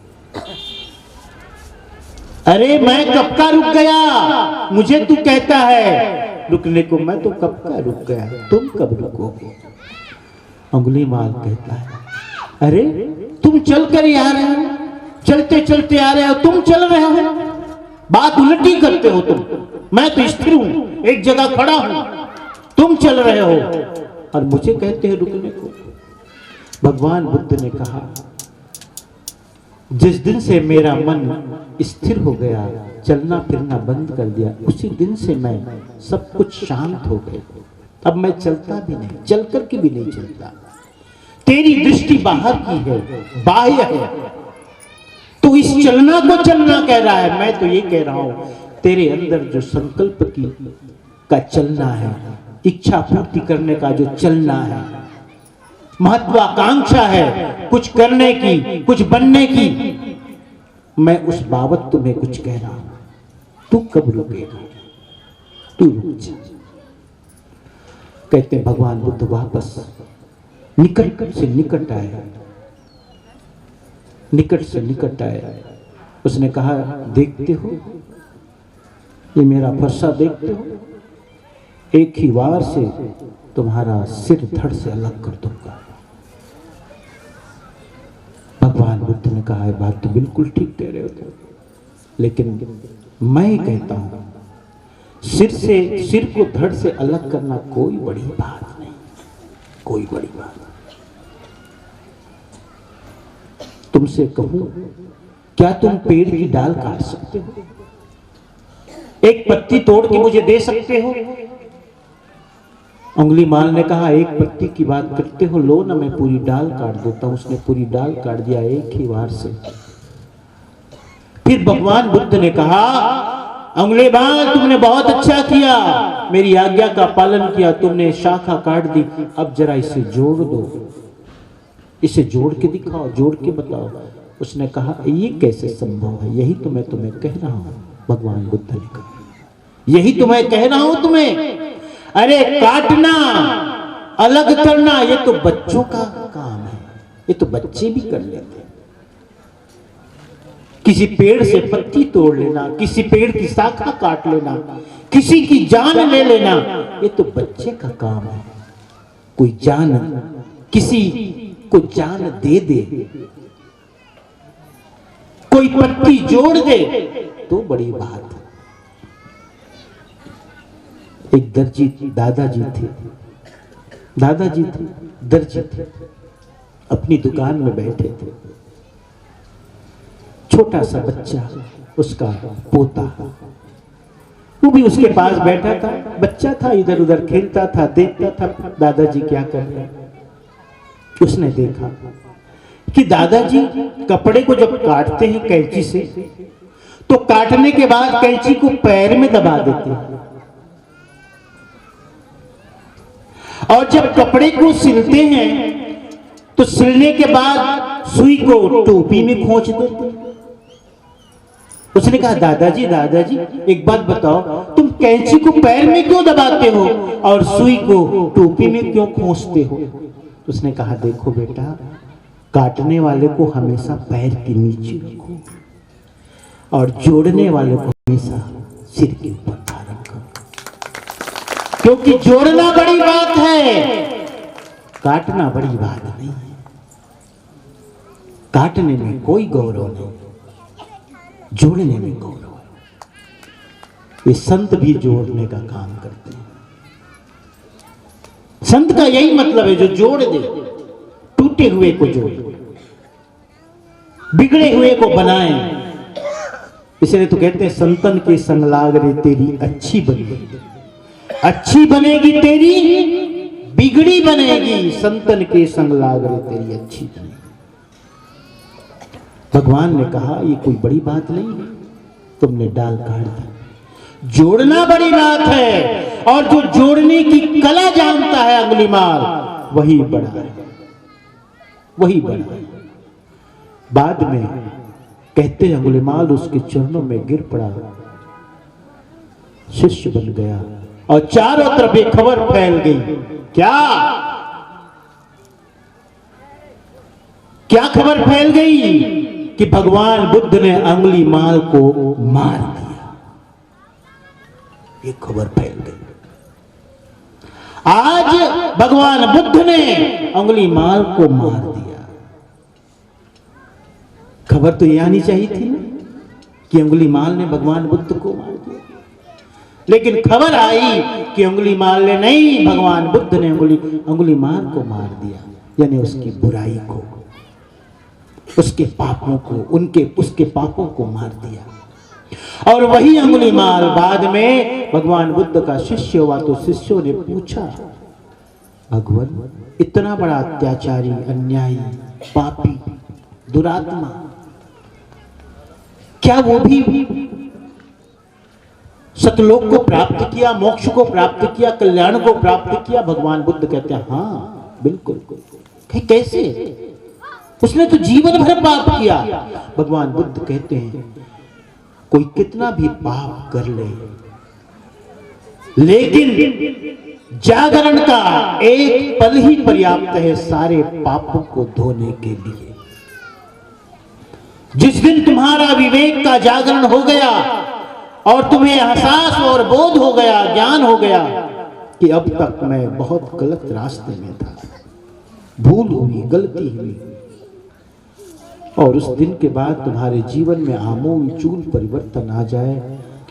Speaker 2: अरे मैं कब का रुक गया, मुझे तू कहता है रुकने को, मैं तो कब का रुक गया, तुम कब रुकोगे? अंगुलीमाल कहता है, अरे तुम चल कर ही आ रहे हो, चलते चलते आ रहे हो, तुम चल रहे हो, बात उल्टी करते हो तुम। मैं तो स्थिर हूं, एक जगह खड़ा हूं, तुम चल रहे हो और मुझे कहते हैं रुकने को। भगवान बुद्ध ने कहा, जिस दिन से मेरा मन स्थिर हो गया, चलना फिरना बंद कर दिया, उसी दिन से मैं सब कुछ शांत हो गया। अब मैं चलता भी नहीं, चलकर के भी नहीं चलता। तेरी दृष्टि बाहर की है, बाह्य है, तो इस चलना को चलना कह रहा है। मैं तो ये कह रहा हूं, तेरे अंदर जो संकल्प का चलना है, इच्छा पूर्ति करने का जो चलना है, महत्वाकांक्षा है कुछ करने की, कुछ बनने की, मैं उस बाबत तुम्हें कुछ कह रहा हूं। तू कब रुकेगा? तू रुक जा। कहते हैं भगवान बुद्ध वापस निकट से निकट आए, निकट से निकट आए। उसने कहा, देखते हो ये मेरा फरसा, देखते हो, एक ही वार से तुम्हारा सिर धड़ से अलग कर दूंगा। भगवान बुद्ध ने कहा, बात तो बिल्कुल ठीक कह रहे हो, लेकिन मैं कहता हूं, सिर को धड़ से अलग करना कोई बड़ी बात नहीं, कोई बड़ी बात नहीं। तुमसे कहूं, क्या तुम पेड़ की डाल काट सकते हो? एक पत्ती तोड़ के मुझे दे सकते हो? अंगुलीमाल ने कहा, एक पत्ती की बात करते हो, लो ना मैं पूरी डाल काट देता हूं। उसने पूरी डाल काट दिया एक ही वार से। फिर भगवान बुद्ध ने कहा, अंगुलीमाल तुमने बहुत अच्छा किया, मेरी आज्ञा का पालन किया, तुमने शाखा काट दी, अब जरा इसे जोड़ दो, इसे जोड़ के दिखाओ, जोड़ के बताओ। उसने कहा, ये कैसे संभव है? यही तो मैं तुम्हें कह रहा हूं। भगवान बुद्ध ने कहा, यही तो मैं कह रहा हूं तुम्हें। अरे काटना, अलग करना, ये तो बच्चों का काम है, ये तो बच्चे भी कर लेते हैं। किसी पेड़ से पत्ती तोड़ लेना, किसी पेड़ की शाखा काट लेना, किसी की जान ले लेना, ये तो बच्चे का काम है। कोई जान, किसी को जान दे दे, कोई पत्ती जोड़ दे, तो बड़ी बात है। एक दर्जी दादाजी थे, दादाजी थे, दर्जी थे, अपनी दुकान में बैठे थे। छोटा सा बच्चा, उसका पोता, वो भी उसके पास बैठा था। बच्चा था, इधर उधर खेलता था, देखता था दादाजी क्या कर रहे हैं। उसने देखा कि दादाजी कपड़े को जब काटते हैं कैंची से, तो काटने के बाद कैंची को पैर में दबा देते हैं, और जब कपड़े को सिलते हैं तो सिलने के बाद सुई को टोपी में खोंच देते हैं। उसने कहा, दादाजी दादाजी एक बात बताओ, तुम कैंची को पैर में क्यों दबाते हो और सुई को टोपी में क्यों खोंचते हो? उसने कहा, देखो बेटा, काटने वाले को हमेशा पैर के नीचे रखो और जोड़ने वाले को हमेशा सिर के ऊपर धारण करो, क्योंकि जोड़ना बड़ी बात है, काटना बड़ी बात नहीं है। काटने में कोई गौरव नहीं, जोड़ने में गौरव है। ये संत भी जोड़ने का काम करते हैं। संत का यही मतलब है, जो जोड़ दे, टूटे हुए को जोड़े, बिगड़े हुए को बनाए। इसलिए तो कहते हैं, संतन के संग लाग रे तेरी अच्छी बनेगी, अच्छी बनेगी तेरी बिगड़ी बनेगी, संतन के संग लाग रे तेरी अच्छी बनेगी। भगवान ने कहा, ये कोई बड़ी बात नहीं है, तुमने डाल काट दी। जोड़ना बड़ी बात है, और जो जोड़ने की कला जानता है अंगुलीमाल, वही बड़ा है, वही बड़ा है। बाद में कहते हैं, अंगुलीमाल उसके चरणों में गिर पड़ा, शिष्य बन गया, और चारों तरफ एक खबर फैल गई। क्या खबर फैल गई? कि भगवान बुद्ध ने अंगुलीमाल को मार दिया। ये खबर फैल गई। आज भगवान बुद्ध ने अंगुलीमाल को मार दिया। खबर तो ये आनी चाहिए थी ना कि अंगुलीमाल ने भगवान बुद्ध को मार दिया, लेकिन खबर आई कि अंगुलीमाल ने नहीं, भगवान बुद्ध ने अंगुलीमाल को मार दिया, यानी उसकी बुराई को, उसके पापों को, उसके पापों को मार दिया। और वही अंगुलीमाल बाद में भगवान बुद्ध का शिष्य हुआ, तो शिष्यों ने पूछा, भगवान इतना बड़ा अत्याचारी, अन्यायी, पापी, दुरात्मा, क्या वो भी सतलोक को प्राप्त किया, मोक्ष को प्राप्त किया, कल्याण को प्राप्त किया? भगवान बुद्ध कहते हैं, हाँ बिल्कुल। कैसे? उसने तो जीवन भर पाप किया। भगवान बुद्ध कहते हैं, कोई कितना भी पाप कर ले, लेकिन जागरण का एक पल ही पर्याप्त है सारे पापों को धोने के लिए। जिस दिन तुम्हारा विवेक का जागरण हो गया और तुम्हें एहसास और बोध हो गया, ज्ञान हो गया कि अब तक मैं बहुत गलत रास्ते में था, भूल हुई, गलती हुई, और उस दिन के बाद तुम्हारे जीवन में आमूल परिवर्तन आ जाए,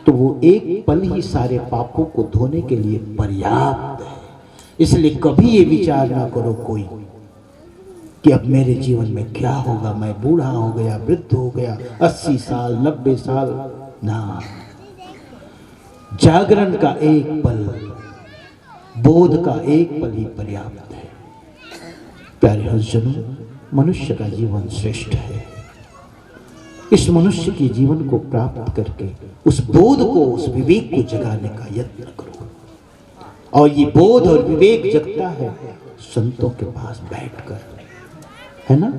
Speaker 2: तो वो एक पल ही सारे पापों को धोने के लिए पर्याप्त है। इसलिए कभी ये विचार ना करो कोई कि अब मेरे जीवन में क्या होगा, मैं बूढ़ा हो गया, वृद्ध हो गया, 80 साल 90 साल ना। जागरण का एक पल, बोध का एक पल ही पर्याप्त है। प्यारे हरिजनों, मनुष्य का जीवन श्रेष्ठ है। इस मनुष्य के जीवन को प्राप्त करके उस बोध को, उस विवेक को जगाने का यत्न करो। और ये बोध और विवेक जगता है संतों के पास बैठकर, है ना?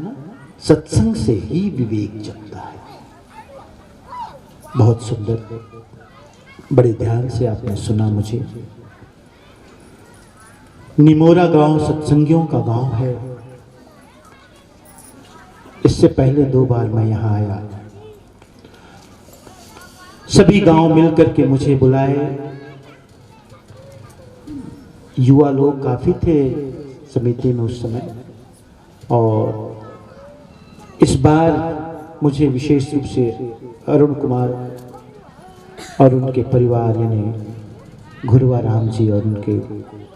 Speaker 2: सत्संग से ही विवेक जगता है। बहुत सुंदर, बड़े ध्यान से आपने सुना। मुझे निमोरा गांव सत्संगियों का गांव है। इससे पहले 2 बार मैं यहां आया। सभी गांव मिलकर के मुझे बुलाए। युवा लोग काफी थे समिति में उस समय, और इस बार मुझे विशेष रूप से अरुण कुमार और उनके परिवार यानी घुरवा राम जी और उनके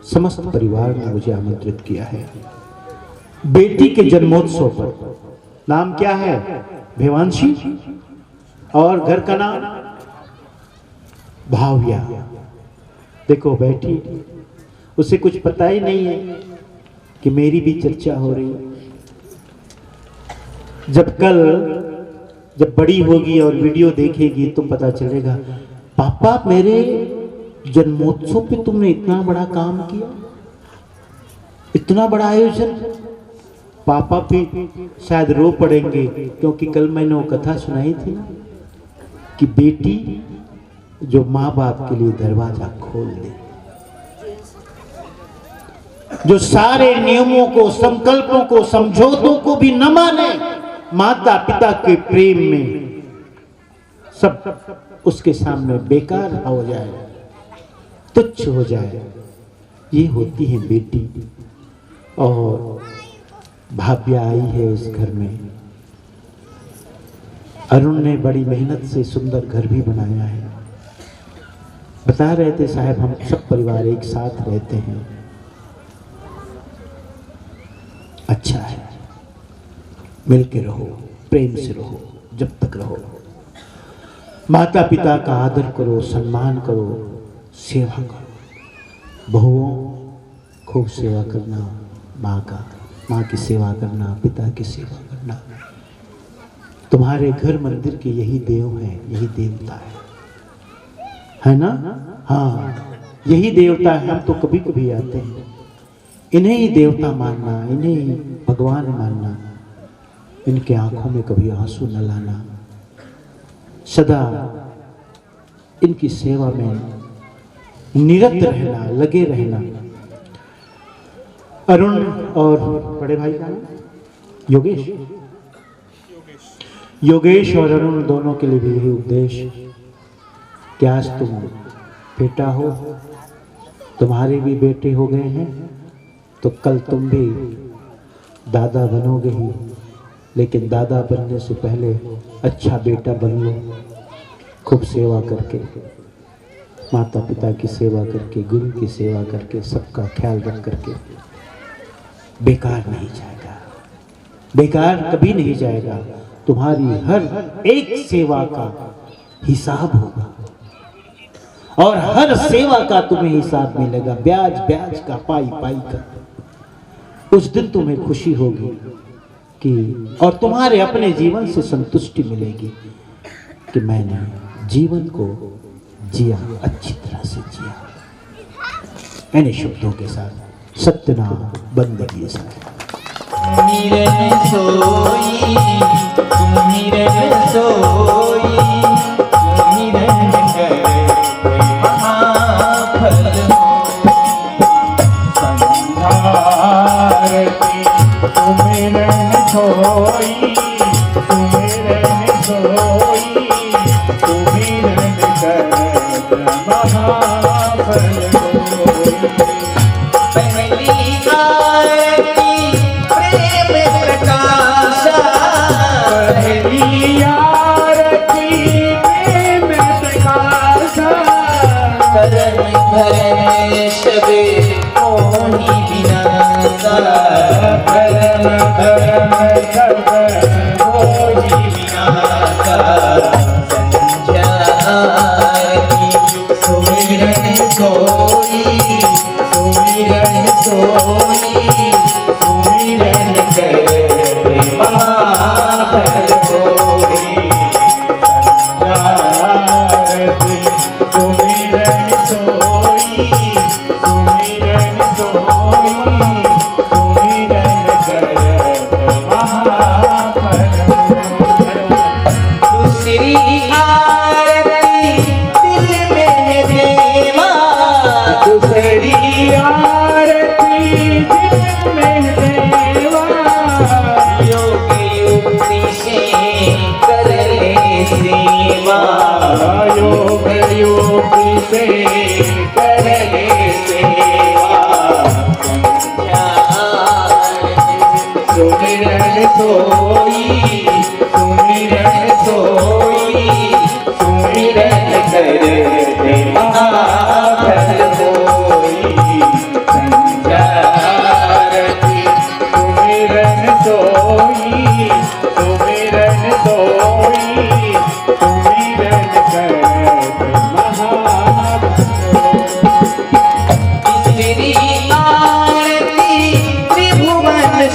Speaker 2: समस्त परिवार ने मुझे आमंत्रित किया है बेटी के जन्मोत्सव पर। नाम क्या है? भेवांशी। और घर का नाम भाव्या। देखो बैठी, उसे कुछ पता ही नहीं है कि मेरी भी चर्चा हो रही है। जब बड़ी होगी और वीडियो देखेगी तो पता चलेगा, पापा मेरे जन्मोत्सव पे तुमने इतना बड़ा काम किया, इतना बड़ा आयोजन। पापा भी शायद रो पड़ेंगे, क्योंकि कल मैंने वो कथा सुनाई थी ना कि बेटी जो माँ बाप के लिए दरवाजा खोल दे, जो सारे नियमों को, संकल्पों को, समझौतों को भी न माने, माता पिता के प्रेम में सब उसके सामने बेकार हो जाए, तुच्छ हो जाए, ये होती है बेटी। और भाव्या आई है इस घर में। अरुण ने बड़ी मेहनत से सुंदर घर भी बनाया है। बता रहे थे साहब, हम सब परिवार एक साथ रहते हैं, अच्छा है, मिल के रहो, प्रेम से रहो, जब तक रहो। माता पिता का आदर करो, सम्मान करो, सेवा करो। बहुओं खूब सेवा करना, माँ की सेवा करना, पिता की सेवा करना। तुम्हारे घर मंदिर के यही देव हैं, यही देवता है ना? हाँ, यही देवता है। हम तो कभी कभी आते हैं, इन्हें ही देवता मानना, इन्हें ही भगवान मानना, इनके आंखों में कभी आंसू न लाना, सदा इनकी सेवा में निरत रहना, लगे रहना। अरुण और बड़े भाई का नाम योगेश और अरुण दोनों के लिए भी यही उपदेश कि आज तुम बेटा हो, तुम्हारे भी बेटे हो गए हैं, तो कल तुम भी दादा बनोगे ही, लेकिन दादा बनने से पहले अच्छा बेटा बन लो। खूब सेवा करके, माता पिता की सेवा करके, गुरु की सेवा करके, सबका ख्याल रख करके, बेकार नहीं जाएगा, बेकार कभी नहीं जाएगा। तुम्हारी हर एक सेवा का हिसाब होगा और हर सेवा का तुम्हें हिसाब मिलेगा, ब्याज ब्याज का, पाई पाई का। उस दिन तुम्हें खुशी होगी कि, और तुम्हारे अपने जीवन से संतुष्टि मिलेगी कि मैंने जीवन को जिया, अच्छी तरह से जिया। इन शब्दों के साथ सत्यनाम बंदगी साथ
Speaker 3: सोई
Speaker 1: महाफल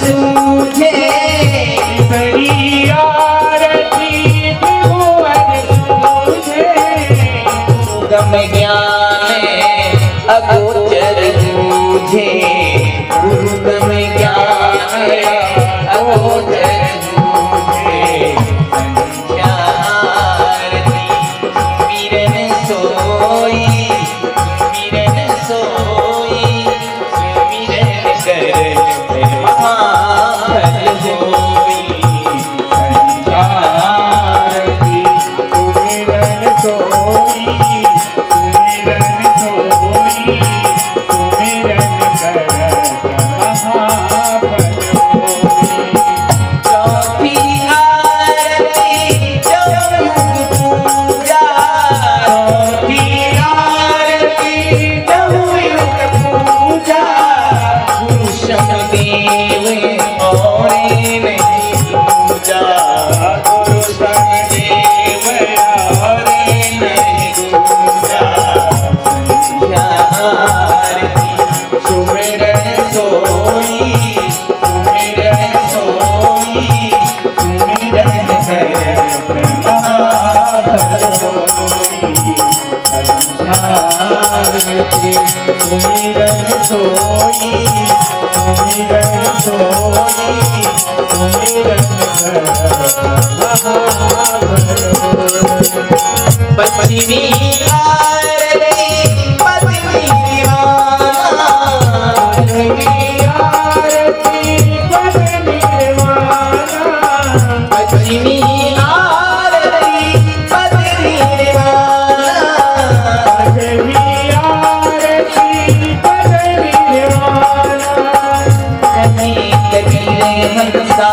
Speaker 3: सूझे
Speaker 1: तेरी आरती त्रिभुवन सूझे
Speaker 3: गम ज्ञान अगोचर जूझे गुरु गम ज्ञान अगोचर जूझे संध्या आरती सुमिरन सोई सुमिरन सोई सुमिरन कर महाफल होई
Speaker 1: आरती सुमिरन सोई सुमिरन सोई सुमिरन करत महाफल होई
Speaker 3: चौथी आरती चौमुख पूजा
Speaker 1: चौथी आरती
Speaker 3: चौमुख पूजा गुरु शमदेव और नहीं पूजा
Speaker 1: गुरु शमदेव
Speaker 3: और नहीं पूजा संध्या आरती सुमिरन सोई सुमिरन सोई सुमिरन करत महाफल होई
Speaker 1: आरती सुमिरन सोई सुमिरन सोई सुमिरन करत महाफल होई
Speaker 3: पश्चिमी आरती पत्नी दीवाना पश्चिमी आरती पत्नी दीवाना कहीं लगे हंसा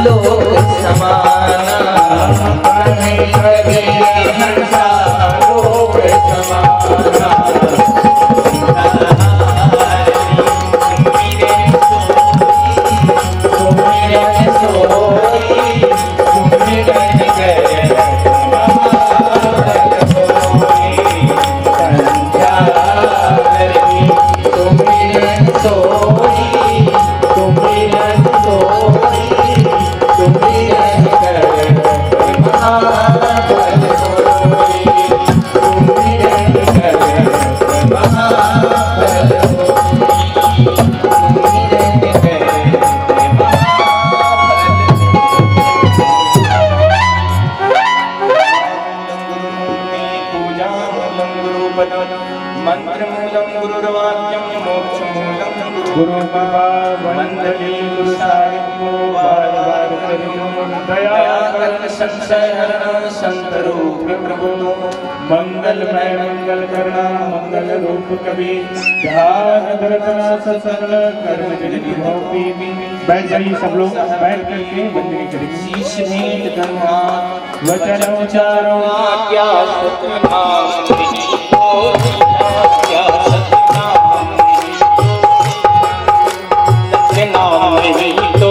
Speaker 3: लोक समाना कहीं लगे हंसा लोक समाना सुमिरन सोई सुमिरन करत महाफल होई संध्या आरती सुमिरन सोई सुमिरन सोई सुमिरन करत महाफल होई सुमिरन करत महाफल होई सुमिरन करत मंत्रमूलं गुरुर्वाक्यं मोक्षमूलं
Speaker 1: गुरु कृपा वंदने गुरु साहिबो बार बार करियो दया कर
Speaker 3: संशय हरण संत रूप प्रभु
Speaker 1: मंगलमय मंगल करना मंगल रूप कबीर ध्यान धरतना सत्संग कर्म जनित भोपी बैठ जाइए सब लोग बैठ करके वंदनी करेंगे
Speaker 3: शीश भेंट धर्मा
Speaker 1: वचन उच्चारो
Speaker 3: क्या सतनाम क्या सतनाम सतनाम नहीं तो